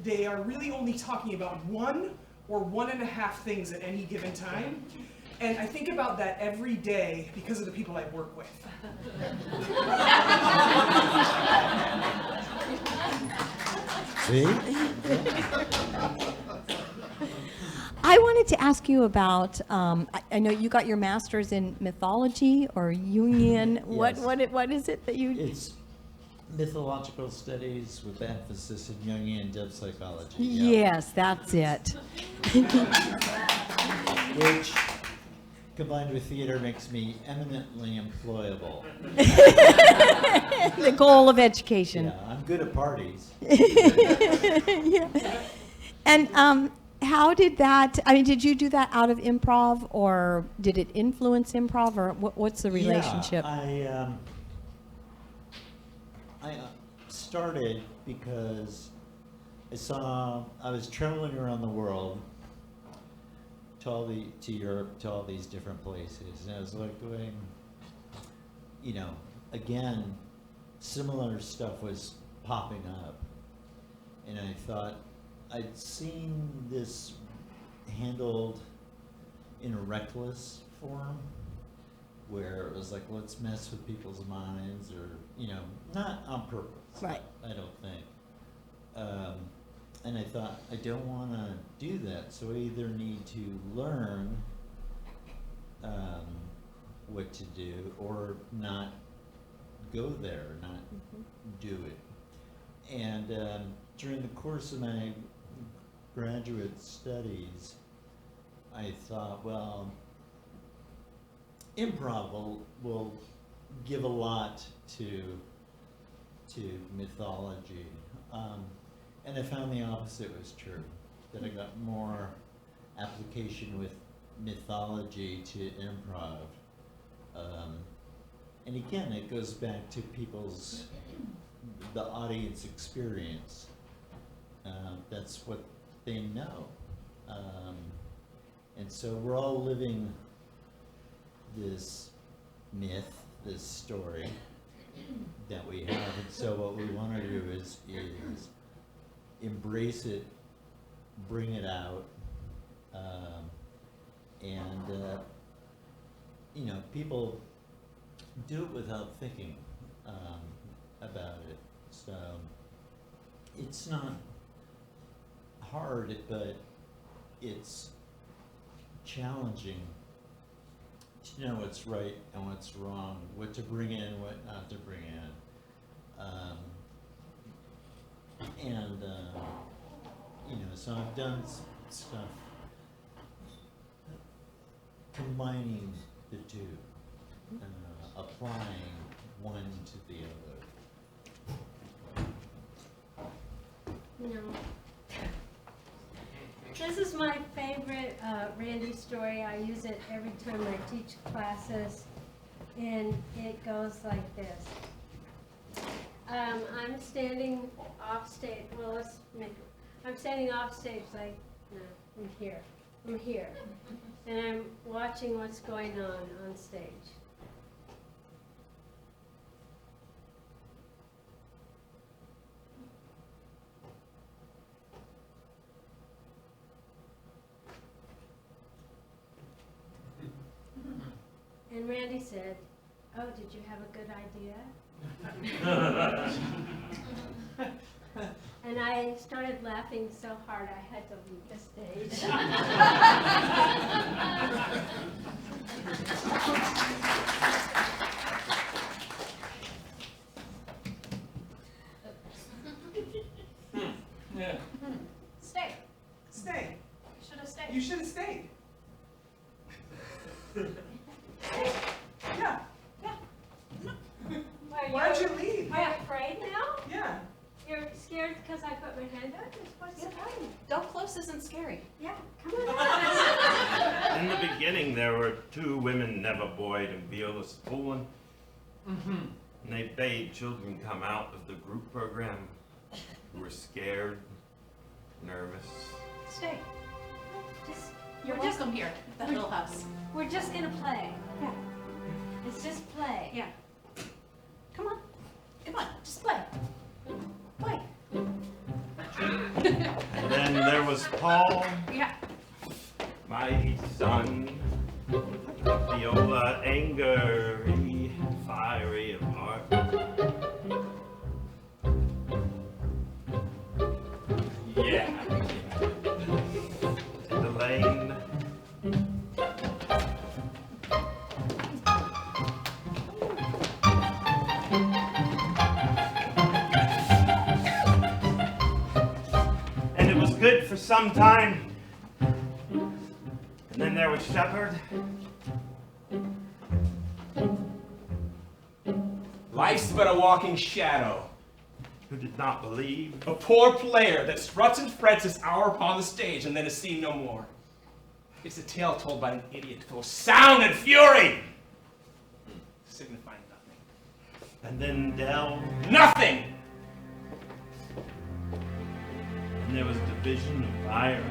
they are really only talking about one or 1.5 things at any given time. And I think about that every day because of the people I work with. See? I wanted to ask you about, I know you got your master's in mythology or Jungian. Yes. What is it that you? It's mythological studies with emphasis in Jungian depth psychology. Yes, that's it. Which, combined with theater, makes me eminently employable. The goal of education. Yeah, I'm good at parties. Yeah. And how did that, I mean, did you do that out of improv, or did it influence improv, or what's the relationship? Yeah, I started because I was traveling around the world to Europe, to all these different places, and I was like going, you know, again, similar stuff was popping up, and I thought I'd seen this handled in a reckless form, where it was like, let's mess with people's minds, or, you know, not on purpose. Right. I don't think. And I thought, I don't want to do that, so I either need to learn what to do, or not go there, not do it. And during the course of my graduate studies, I thought, well, improv will give a lot to mythology. And I found the opposite was true, that I got more application with mythology to improv. And again, it goes back to the audience experience. That's what they know. And so we're all living this myth, this story that we have. And so what we want to do is embrace it, bring it out, and people do it without thinking about it. So it's not hard, but it's challenging to know what's right and what's wrong, what to bring in, what not to bring in. So I've done stuff combining the two, applying one to the other. This is my favorite Randy story. I use it every time I teach classes, and it goes like this. I'm standing off stage. Well, let's make it. I'm standing off stage like, no, I'm here. And I'm watching what's going on stage. And Randy said, "Oh, did you have a good idea?" And I started laughing so hard I had to leave the stage. Yeah. Stay. Stay. You should have stayed. You should have stayed. Yeah. Why'd you leave? Are you afraid now? Yeah. You're scared because I put my hand up? What's the problem? Don't close isn't scary. Yeah, come on. In the beginning, there were two women, Neva Boyd and Viola Spolin. And they bade children come out of the group program who were scared, nervous. Stay. You're You're welcome here at the Hill House. We're just gonna play. Yeah. It's just play. Yeah. Come on. Come on. Just play. Play. And then there was Paul, Yeah. my son, Viola, angry, fiery of heart. Yeah. And Elaine. And it was good for some time. And then there was Shepard. Life's but a walking shadow. Who did not believe. A poor player that struts and frets his hour upon the stage and then is seen no more. It's a tale told by an idiot full of sound and fury, signifying nothing. And then Dell. Nothing! And there was division of fire.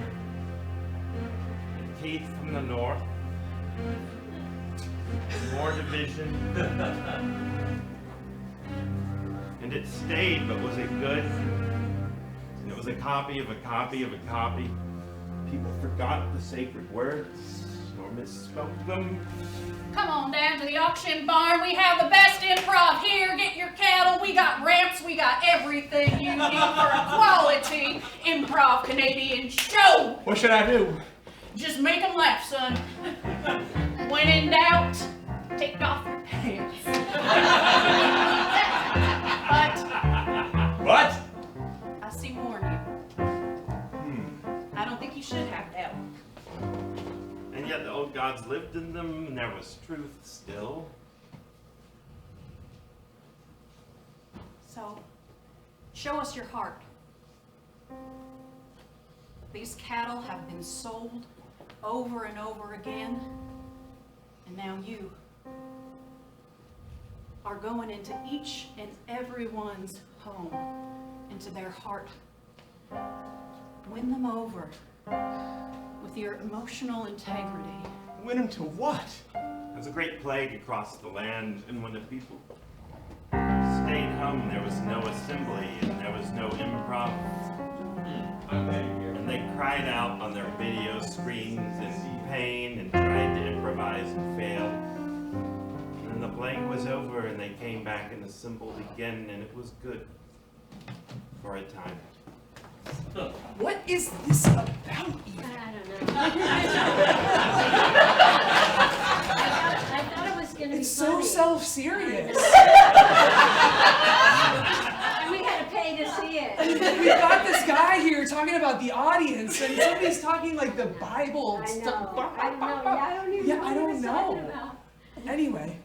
And Keith from the north. More division. And it stayed, but was it good? And it was a copy of a copy of a copy. People forgot the sacred words or misspoke them. Come on down to the auction barn. We have the best improv here. Get your cattle. We got ramps. We got everything you need for a quality improv Canadian show. What should I do? Just make them laugh, son. When in doubt, take off your pants. What? I see more in you. I don't think you should have that one. yet the old gods lived in them, and there was truth still. So, show us your heart. These cattle have been sold over and over again, and now you are going into each and everyone's home, into their heart. Win them over with your emotional integrity. Win them to what? There's a great plague across the land, and when the people stayed home, there was no assembly, and there was no improv. And they cried out on their video screens in pain and tried to improvise and failed. And then the plague was over, and they came back and assembled again, and it was good for a time. What is this about, Eve? I don't know. I thought it was going to be It's so funny. self-serious. We had to pay to see it. We've got this guy here talking about the audience, and somebody's talking like the Bible and I know. stuff. I don't know. I don't even know I what don't he's talking know. about. Anyway,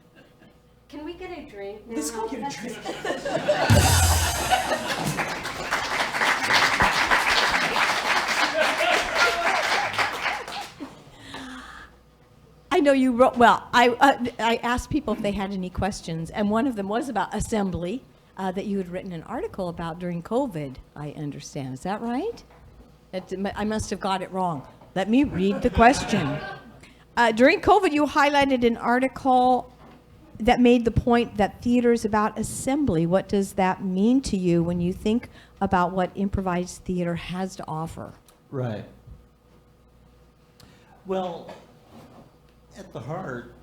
Can we get a drink now? let's go get a drink. I know you wrote, well, I asked people if they had any questions, and one of them was about assembly, that you had written an article about during COVID, I understand. Is that right? I must have got it wrong. Let me read the question. During COVID, you highlighted an article that made the point that theater is about assembly. What does that mean to you when you think about what improvised theater has to offer? Right. Well, at the heart,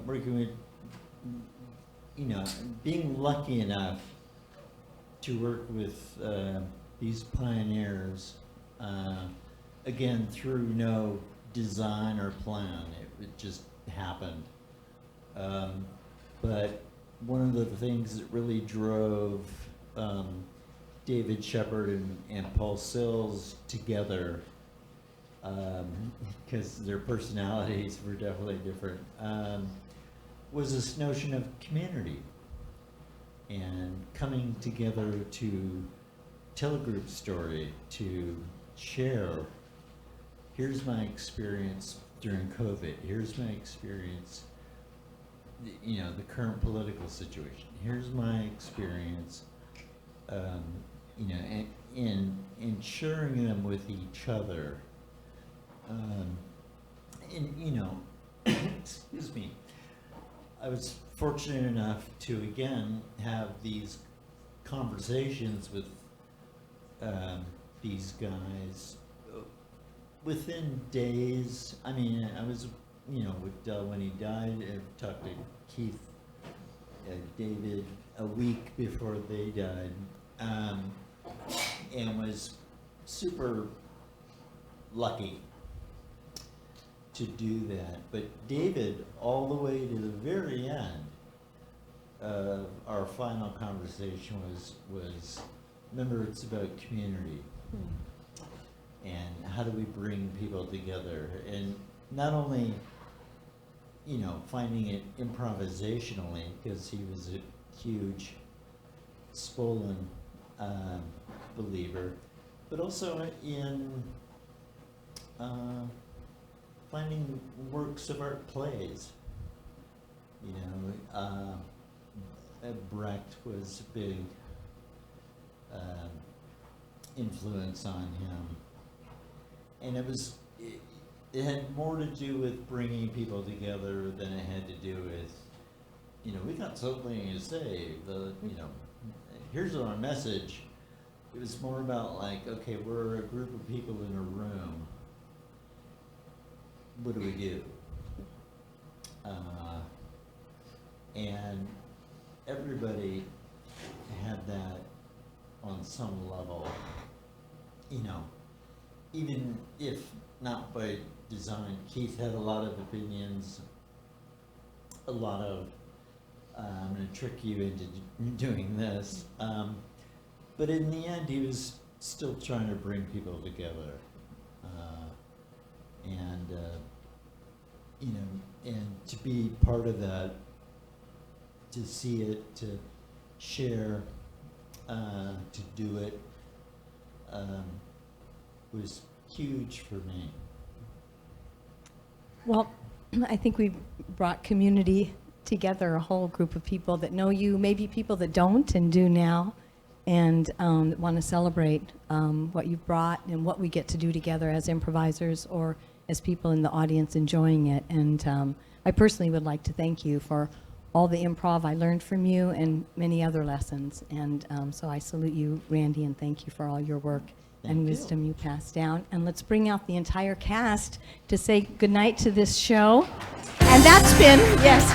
working with, being lucky enough to work with these pioneers, again, through no design or plan, it just happened. But one of the things that really drove David Shepard and Paul Sills together, because their personalities were definitely different, was this notion of community and coming together to tell a group story, to share. Here's my experience during COVID. Here's my experience, the current political situation. Here's my experience, in sharing them with each other. Excuse me, I was fortunate enough to again have these conversations with these guys within days. I mean, I was, with Del when he died, I talked to Keith, David a week before they died, and was super lucky to do that. But David, all the way to the very end of our final conversation was remember, it's about community. And how do we bring people together? And not only, finding it improvisationally, because he was a huge Spolin believer, but also in finding works of art plays. Brecht was a big influence on him. And it had more to do with bringing people together than it had to do with, we got something to say, here's our message. It was more about like, okay, we're a group of people in a room. What do we do? And everybody had that on some level, even if not by design. Keith had a lot of opinions, a lot of, I'm going to trick you into doing this. But in the end, he was still trying to bring people together. And you know, and to be part of that, to see it, to share, to do it, was huge for me. Well, I think we've brought community together, a whole group of people that know you, maybe people that don't and do now, and want to celebrate what you've brought and what we get to do together as improvisers or as people in the audience enjoying it. And I personally would like to thank you for all the improv I learned from you and many other lessons. And so I salute you, Randy, and thank you for all your work and wisdom you passed down. And let's bring out the entire cast to say goodnight to this show. And that's been, yes.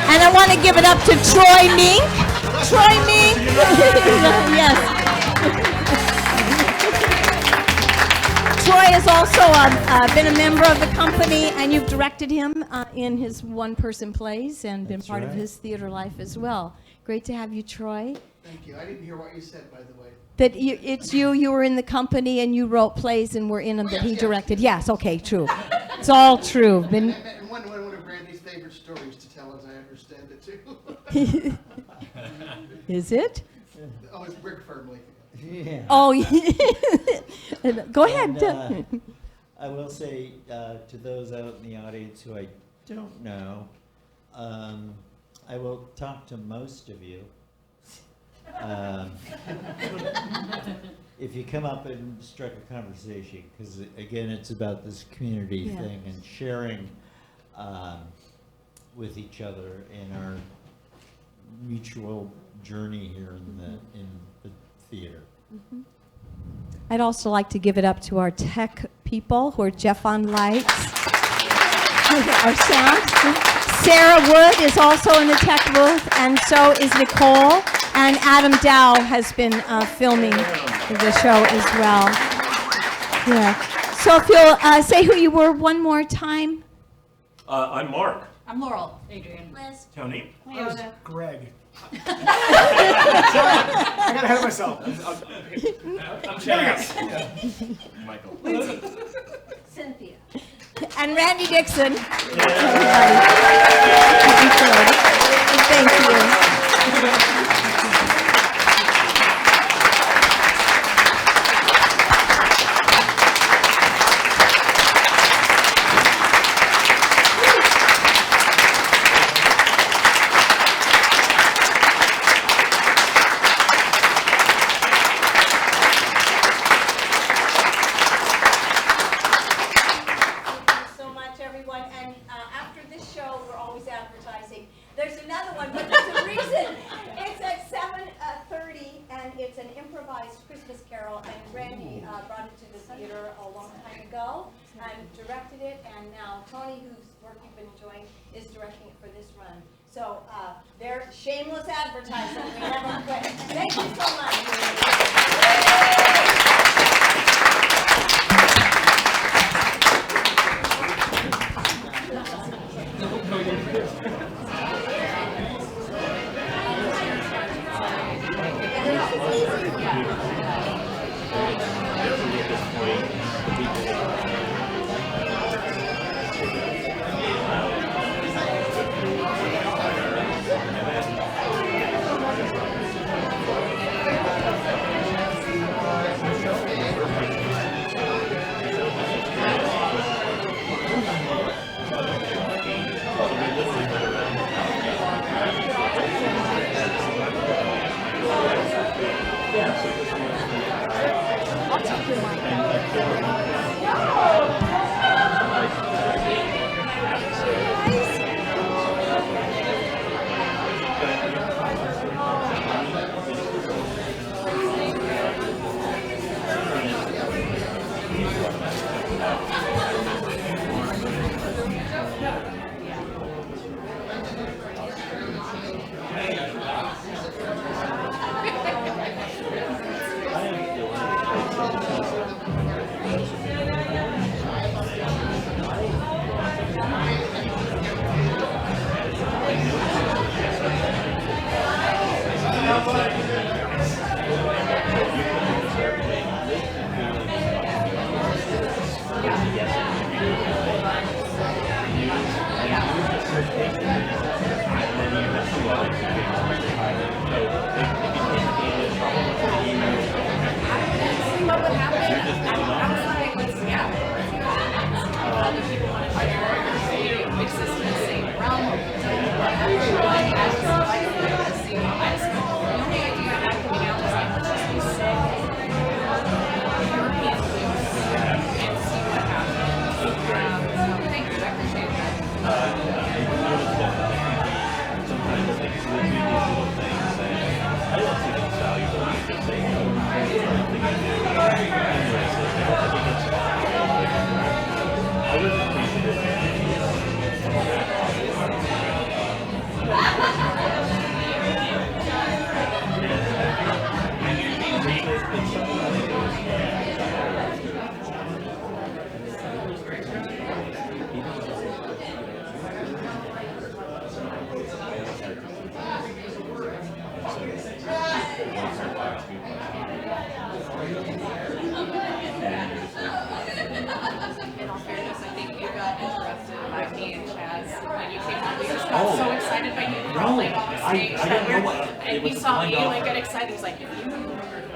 And I want to give it up to Troy Mink. Troy Mink. Yes. Troy has also been a member of the company, and you've directed him in his one-person plays and been part of his theater life as well. Great to have you, Troy. Thank you. I didn't hear what you said, by the way. That it's you were in the company and you wrote plays and were in them that he directed. Yes, okay, true. It's all true. And one of Randy's favorite stories to tell, as I understand it, too. Is it? Oh, it's Brick Firmly. Yeah. Oh, go ahead. And, I will say to those out in the audience who I don't know, I will talk to most of you. If you come up and strike a conversation, because again, it's about this community thing and sharing with each other in our mutual journey here in the theater. Mm-hmm. I'd also like to give it up to our tech people who are Jeff on lights, our sound. Sarah Wood is also in the tech booth, and so is Nicole. And Adam Dow has been filming the show as well. Yeah. So if you'll say who you were one more time. I'm Mark. I'm Laurel. Adrian. Liz. Tony. I was Leona. Greg. Sorry, I got ahead of myself. I'm Chance. Michael. Cynthia. And Randy Dixon. Yeah. Thank you. There's another one, but there's a reason. It's at 7:30, and it's an improvised Christmas Carol, and Randy brought it to the theater a long time ago and directed it, and now Tony, whose work you've been enjoying, is directing it for this run. So they're shameless advertising. We never quit. Thank you so much. when you came on. We just got so excited by you crawling on the stage and he saw me like get excited. He was like, if you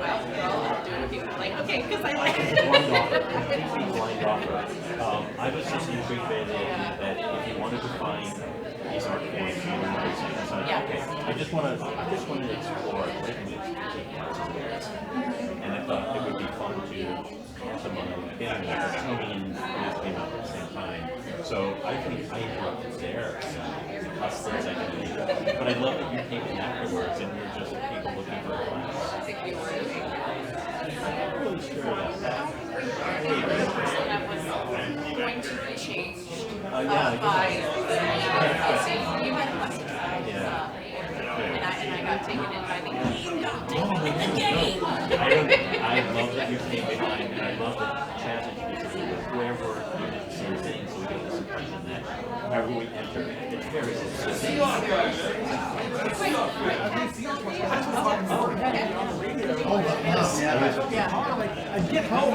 well, girl, I'll do it with you. I'm like, okay, because I like it. Blind offer. I was just intrigued by that if you wanted to find these art forms, you were not okay. I just want to explore it and I thought it would be fun to have someone again coming in and came up at the same time. So I think I interrupted there. But I love that you came in afterwards and you're just people looking for a class. I think we were I'm not really sure about that. that was going to be changed by you had a message. And I got taken in by the game. Got taken in the game. I love that you came behind, and I love the challenge because where we're doing the same thing, so we get this impression that wherever we enter, it's very consistent. I get home,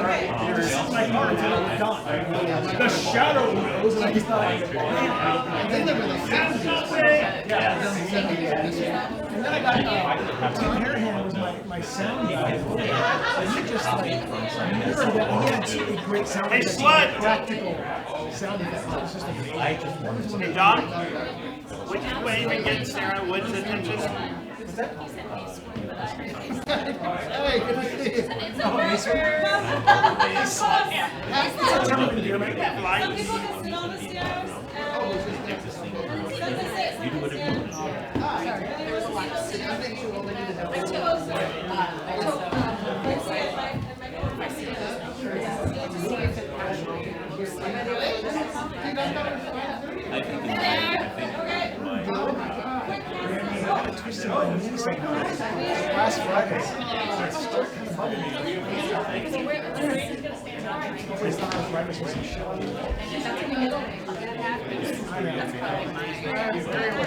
my car until gone. The shadow rose, and I just thought, man, they never the sound this way. And then I got Tim Harahan was my sound guy. And he just like, he had a great sound effect, practical sound effects. It was just amazing. Hey, John, which way to get Sarah Wood's attention? What's that? Hey, good to see you. Oh, nice one. Some people can sit on the stairs. You do whatever you want to do. There was a lot of sitting. I think you only need to know. I seat to see if it actually looks like I think last Friday, it's still kind of bugging me. Nobody's thought Friday was supposed to show up.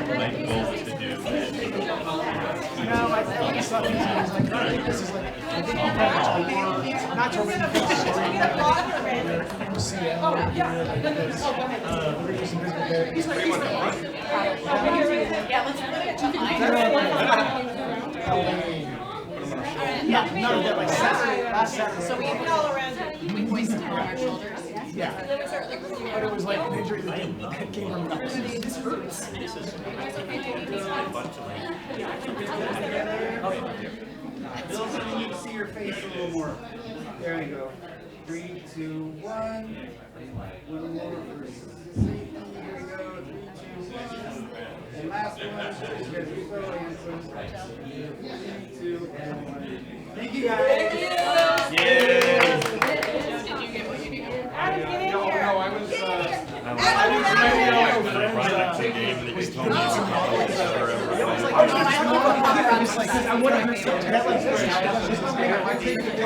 my goal is to do No, I thought it was like, I think this is like, I think not to read the story. yeah, let's put it to mine. No, like Saturday, last Saturday. So we all around we hoisted it on our shoulders. Yeah. But it was like an injury that came from this hurts. Bill's gonna need to see your face a little more. There you go. 3, 2, 1. Little more for safety. Here we go. 3, 2, 1. And last one. You guys be so handsome. 3, 2, and 1. Thank you guys. Yay! Did you get what you needed? Adam, get in here. No, I was I would have missed it.